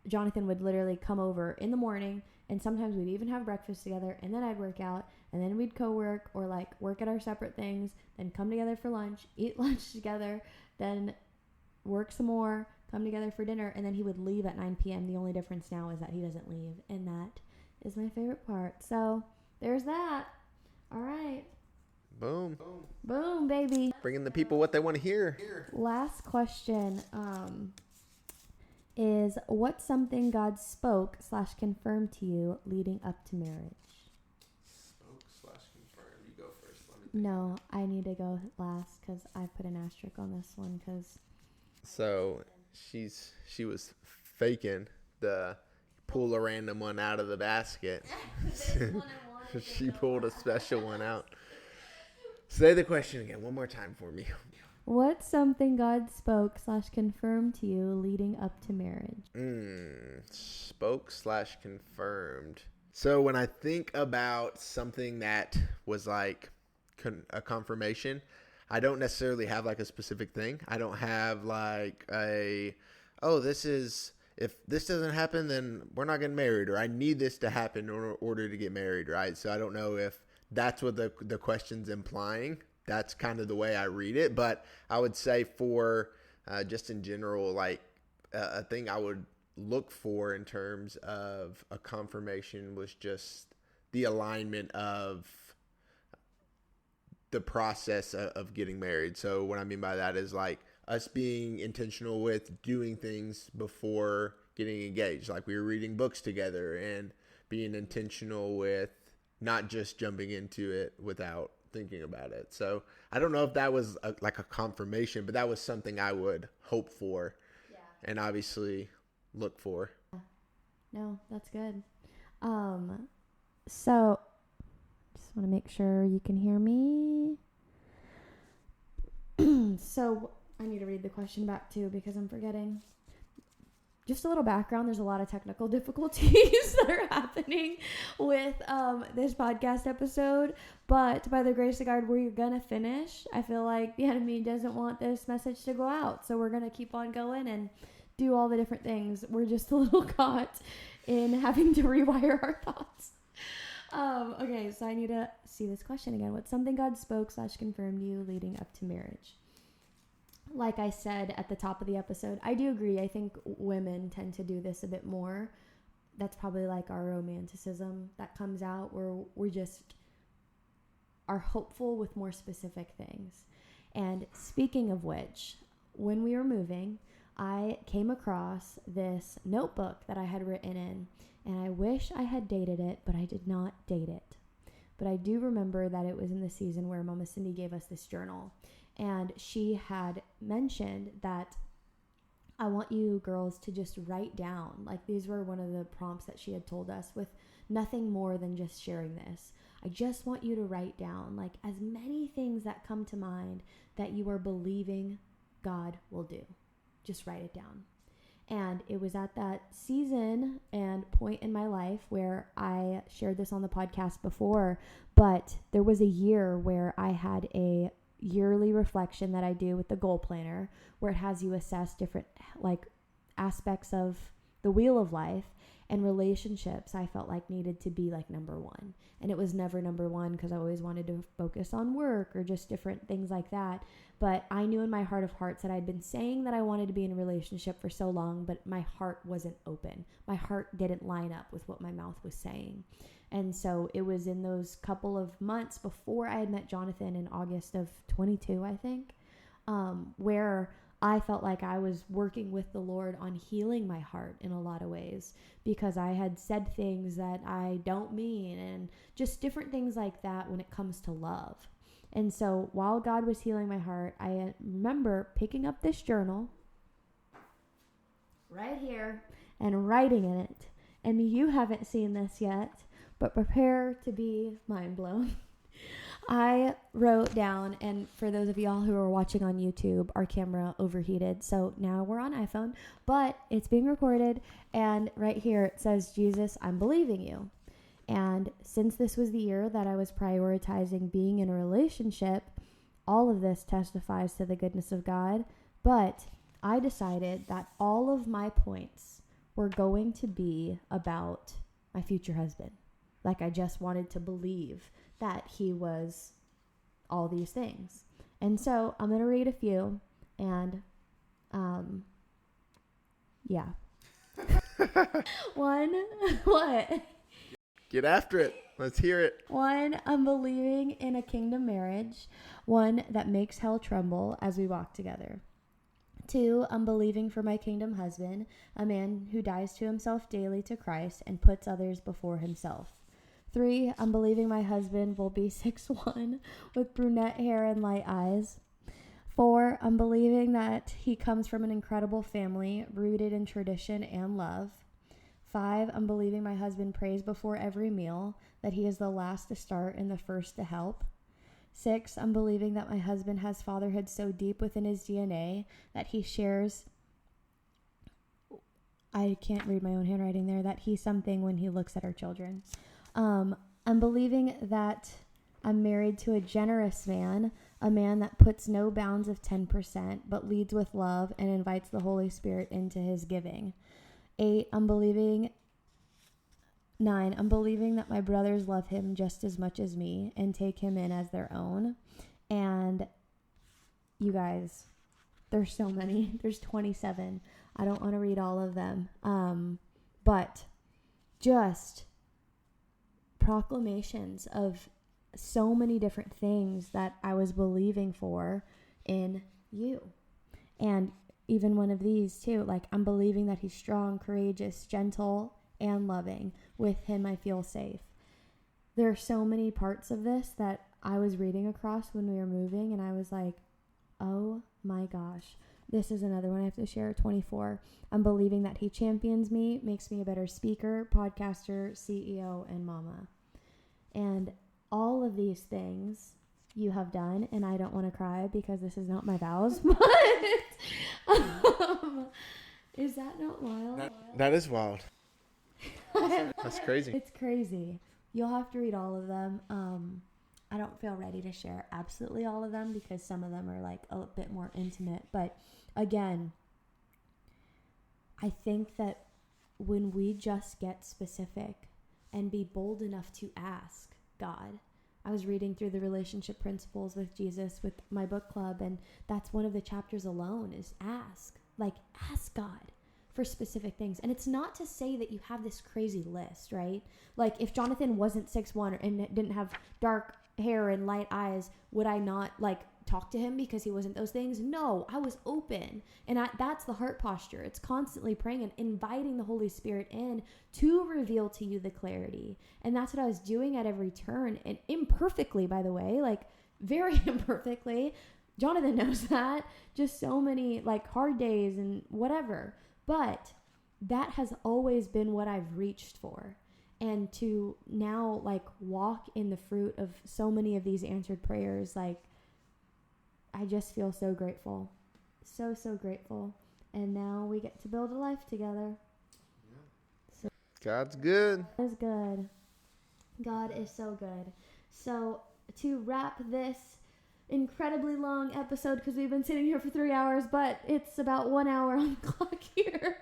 Jonathan would literally come over in the morning, and sometimes we'd even have breakfast together, and then I'd work out, and then we'd co-work or like work at our separate things, then come together for lunch, eat lunch together, then work some more, come together for dinner, and then he would leave at 9 p.m. The only difference now is that he doesn't leave, and that is my favorite part. So there's that. All right. Boom. Boom, baby. Bringing the people what they want to hear. Last question is, what's something God spoke / confirmed to you leading up to marriage? Spoke / confirmed. You go first. Let me think. No, I need to go last because I put an asterisk on this one because. So she was faking the pull a random one out of the basket. She pulled a special one out. Say the question again one more time for me. What's something God spoke / confirmed to you leading up to marriage? Spoke / confirmed. So when I think about something that was like a confirmation, I don't necessarily have like a specific thing. I don't have like if this doesn't happen, then we're not getting married, or I need this to happen in order to get married, right? So I don't know if that's what the question's implying. That's kind of the way I read it. But I would say for just in general, like a thing I would look for in terms of a confirmation was just the alignment of the process of getting married. So what I mean by that is like us being intentional with doing things before getting engaged. Like we were reading books together and being intentional with not just jumping into it without thinking about it. So I don't know if that was like a confirmation, but that was something I would hope for and obviously look for. No, that's good. So just want to make sure you can hear me. So I need to read the question back too because I'm forgetting. Just a little background. There's a lot of technical difficulties that are happening with this podcast episode. But by the grace of God, we're going to finish. I feel like the enemy doesn't want this message to go out. So we're going to keep on going and do all the different things. We're just a little caught in having to rewire our thoughts. Okay, so I need to see this question again. What's something God spoke / confirmed you leading up to marriage? Like I said at the top of the episode, I do agree. I think women tend to do this a bit more. That's probably like our romanticism that comes out where we just are hopeful with more specific things. And speaking of which, when we were moving, I came across this notebook that I had written in, and I wish I had dated it, but I did not date it. But I do remember that it was in the season where Mama Cindy gave us this journal. And she had mentioned that I want you girls to just write down, like these were one of the prompts that she had told us, with nothing more than just sharing this. I just want you to write down like as many things that come to mind that you are believing God will do. Just write it down. And it was at that season and point in my life where I shared this on the podcast before, but there was a year where I had a yearly reflection that I do with the goal planner, where it has you assess different like aspects of the wheel of life, and relationships I felt like needed to be like number one. And it was never number one because I always wanted to focus on work or just different things like that. But I knew in my heart of hearts that I'd been saying that I wanted to be in a relationship for so long, but my heart wasn't open. My heart didn't line up with what my mouth was saying. And so it was in those couple of months before I had met Jonathan in August of 22, I think, where I felt like I was working with the Lord on healing my heart in a lot of ways, because I had said things that I don't mean, and just different things like that when it comes to love. And so while God was healing my heart, I remember picking up this journal right here and writing in it. And you haven't seen this yet, but prepare to be mind blown. I wrote down, and for those of y'all who are watching on YouTube, our camera overheated. So now we're on iPhone, but it's being recorded. And right here it says, Jesus, I'm believing you. And since this was the year that I was prioritizing being in a relationship, all of this testifies to the goodness of God. But I decided that all of my points were going to be about my future husband. Like, I just wanted to believe that he was all these things. And so I'm going to read a few, and yeah. One, what? Get after it. Let's hear it. 1, I'm believing in a kingdom marriage, one that makes hell tremble as we walk together. 2, I'm believing for my kingdom husband, a man who dies to himself daily to Christ and puts others before himself. 3, I'm believing my husband will be 6'1" with brunette hair and light eyes. 4, I'm believing that he comes from an incredible family rooted in tradition and love. 5, I'm believing my husband prays before every meal, that he is the last to start and the first to help. 6, I'm believing that my husband has fatherhood so deep within his DNA that he shares, I can't read my own handwriting there, that he's something when he looks at our children. I'm believing that I'm married to a generous man, a man that puts no bounds of 10%, but leads with love and invites the Holy Spirit into his giving. 8, I'm believing 9, I'm believing that my brothers love him just as much as me and take him in as their own. And you guys, there's so many. There's 27. I don't want to read all of them. But just proclamations of so many different things that I was believing for in you. And even one of these too, like, I'm believing that he's strong, courageous, gentle, and loving. With him, I feel safe. There are so many parts of this that I was reading across when we were moving, and I was like, oh my gosh. This is another one I have to share. 24. I'm believing that he champions me, makes me a better speaker, podcaster, CEO, and mama. And all of these things you have done, and I don't want to cry because this is not my vows, but is that not wild? That is wild. That's crazy. It's crazy. You'll have to read all of them. I don't feel ready to share absolutely all of them because some of them are like a bit more intimate. But again, I think that when we just get specific and be bold enough to ask God. I was reading through the relationship principles with Jesus with my book club, and that's one of the chapters alone is ask. Like, ask God for specific things. And it's not to say that you have this crazy list, right? Like, if Jonathan wasn't 6'1" and didn't have dark hair and light eyes, would I not like talk to him because he wasn't those things? No, I was open. And that's the heart posture. It's constantly praying and inviting the Holy Spirit in to reveal to you the clarity. And that's what I was doing at every turn, and imperfectly, by the way, like very imperfectly. Jonathan knows that. Just so many like hard days and whatever. But that has always been what I've reached for. And to now like walk in the fruit of so many of these answered prayers, like I just feel so grateful. So grateful. And now we get to build a life together. So God's good. God is good. God is so good. So to wrap this incredibly long episode because we've been sitting here for 3 hours, but it's about 1 hour on the clock here.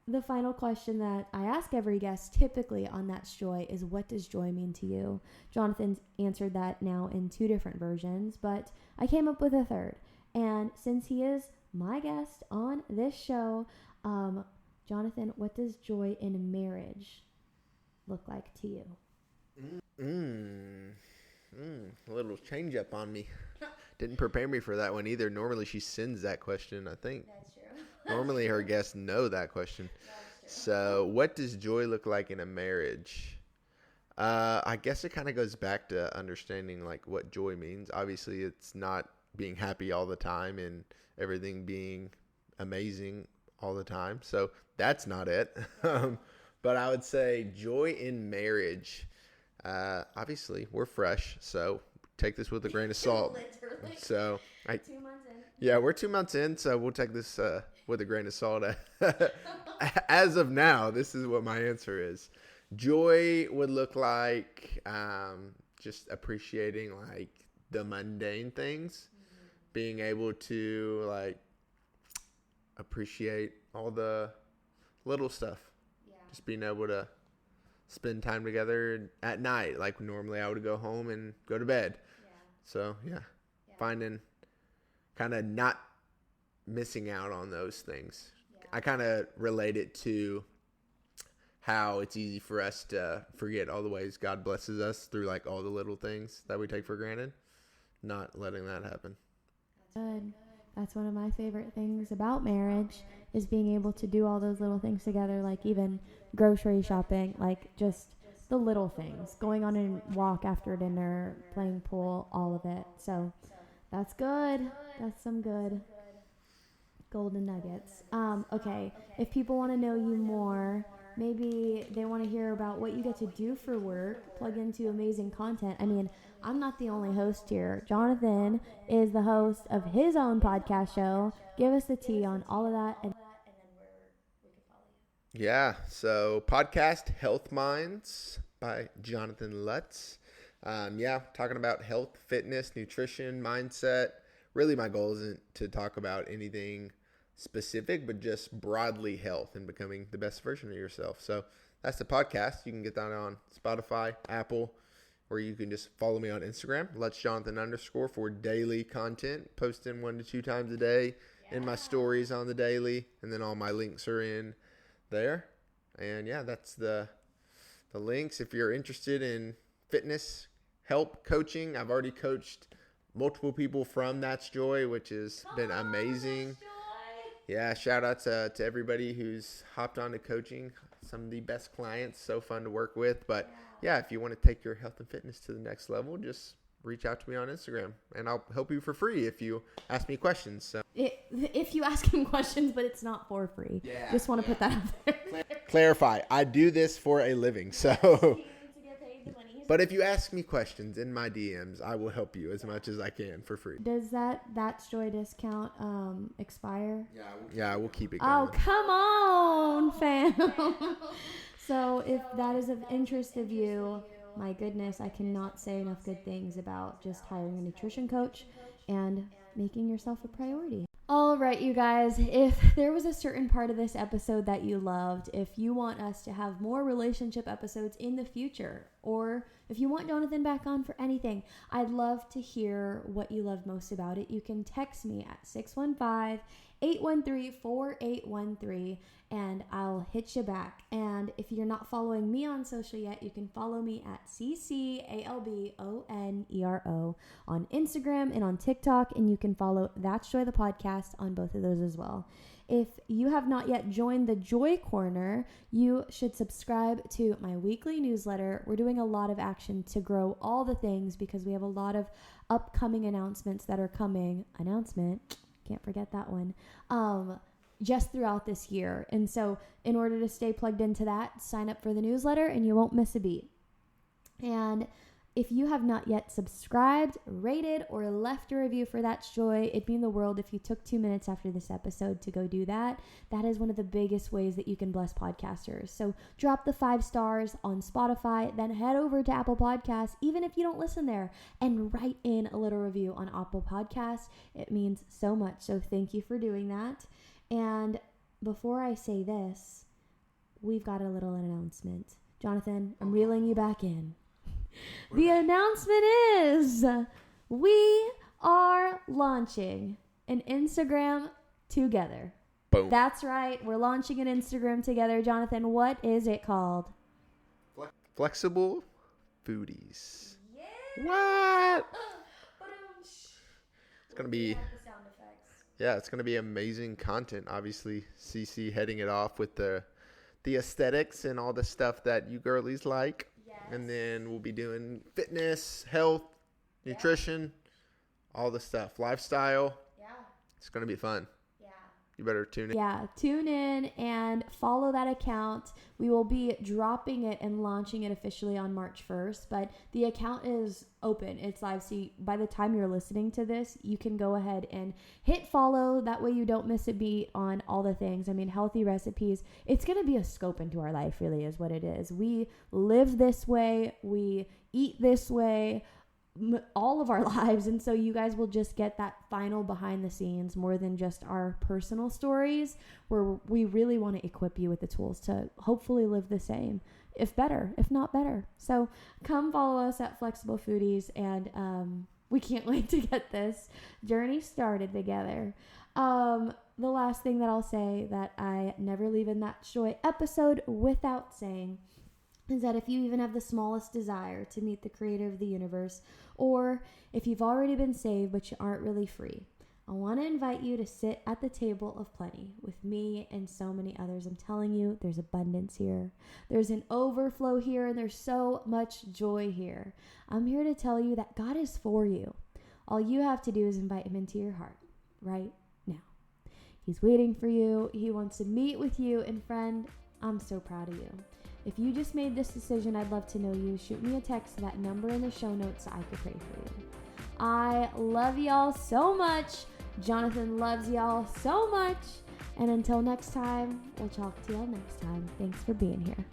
The final question that I ask every guest typically on That's Joy is, what does joy mean to you? Jonathan's answered that now in 2 different versions, but I came up with a third. And since he is my guest on this show, Jonathan, what does joy in marriage look like to you? A little change up on me. Didn't prepare me for that one either. Normally she sends that question, I think. That's true. Normally her guests know that question. So what does joy look like in a marriage? I guess it kind of goes back to understanding like what joy means. Obviously it's not being happy all the time and everything being amazing all the time. So that's not it. But I would say joy in marriage. Obviously we're fresh, so take this with a grain of salt. Literally. So 2 months in. yeah, we're 2 months in, so we'll take this with a grain of salt. As of now, this is what my answer is. Joy would look like just appreciating like the mundane things, being able to like appreciate all the little stuff. Yeah. Just being able to spend time together at night. Like normally I would go home and go to bed. Yeah. So yeah. Finding kind of not missing out on those things. Yeah. I kind of relate it to how it's easy for us to forget all the ways God blesses us through like all the little things that we take for granted. Not letting that happen. Good. That's one of my favorite things about marriage, is being able to do all those little things together, like even grocery shopping, like just the little things, going on a walk after dinner, playing pool, all of it. So that's good. That's some good golden nuggets. Okay, if people want to know you more, maybe they want to hear about what you get to do for work, plug into amazing content. I mean, I'm not the only host here. Jonathan is the host of his own podcast show. Give us the tea on all of that, and then where we can follow you. Yeah, so podcast Health Minds by Jonathan Lutz. Talking about health, fitness, nutrition, mindset. Really my goal isn't to talk about anything specific, but just broadly health and becoming the best version of yourself. So that's the podcast. You can get that on Spotify, Apple, or you can just follow me on Instagram, LutzJonathan_ for daily content, posting 1 to 2 times a day in my stories on the daily, and then all my links are in there. And yeah, that's the links. If you're interested in fitness, help, coaching, I've already coached multiple people from That's Joy, which has been amazing. Yeah, shout out to everybody who's hopped on to coaching. Some of the best clients, so fun to work with. But yeah, if you want to take your health and fitness to the next level, just reach out to me on Instagram, and I'll help you for free if you ask me questions. So if you ask him questions, but it's not for free. Yeah, just want to put that out there. Clarify, I do this for a living, so... But if you ask me questions in my DMs, I will help you as much as I can for free. Does That's Joy discount expire? Yeah, we'll keep it going. Oh, come on, fam. So if that is of interest of you, my goodness, I cannot say enough good things about just hiring a nutrition coach and making yourself a priority. All right, you guys, if there was a certain part of this episode that you loved, if you want us to have more relationship episodes in the future, or if you want Jonathan back on for anything, I'd love to hear what you loved most about it. You can text me at 615-813-4813, and I'll hit you back. And if you're not following me on social yet, you can follow me at CCALBONERO on Instagram and on TikTok, and you can follow That's Joy the Podcast on both of those as well. If you have not yet joined the Joy Corner, you should subscribe to my weekly newsletter. We're doing a lot of action to grow all the things because we have a lot of upcoming announcements that are coming. Can't forget that one. Just throughout this year. And so in order to stay plugged into that, sign up for the newsletter and you won't miss a beat. And If you have not yet subscribed, rated, or left a review for That's Joy, it'd mean the world if you took 2 minutes after this episode to go do that. That is one of the biggest ways that you can bless podcasters. So drop the 5 stars on Spotify, then head over to Apple Podcasts, even if you don't listen there, and write in a little review on Apple Podcasts. It means so much. So thank you for doing that. And before I say this, we've got a little announcement. Jonathan, I'm reeling you back in. The announcement is we are launching an Instagram together. Boom. That's right. We're launching an Instagram together. Jonathan, what is it called? Flexible Foodies. Yeah. What? It's going to be... the sound effects. Yeah, it's going to be amazing content. Obviously, CC heading it off with the aesthetics and all the stuff that you girlies like. Yes. And then we'll be doing fitness, health, nutrition, all the stuff, lifestyle. Yeah. It's going to be fun. Yeah. You better tune in. Yeah, tune in and follow that account. We will be dropping it and launching it officially on March 1st, but the account is open. It's live. So by the time you're listening to this, you can go ahead and hit follow. That way you don't miss a beat on all the things. I mean, healthy recipes. It's going to be a scope into our life, really, is what it is. We live this way. We eat this way all of our lives, and so you guys will just get that final behind the scenes more than just our personal stories, where we really want to equip you with the tools to hopefully live the same, if not better. So come follow us at Flexible Foodies, and we can't wait to get this journey started together. The last thing that I'll say that I never leave in that joy episode without saying is that if you even have the smallest desire to meet the creator of the universe, or if you've already been saved but you aren't really free, I want to invite you to sit at the table of plenty with me and so many others. I'm telling you, there's abundance here. There's an overflow here, and there's so much joy here. I'm here to tell you that God is for you. All you have to do is invite him into your heart right now. He's waiting for you. He wants to meet with you. And friend, I'm so proud of you. If you just made this decision, I'd love to know you. Shoot me a text to that number in the show notes so I could pray for you. I love y'all so much. Jonathan loves y'all so much. And until next time, we'll talk to y'all next time. Thanks for being here.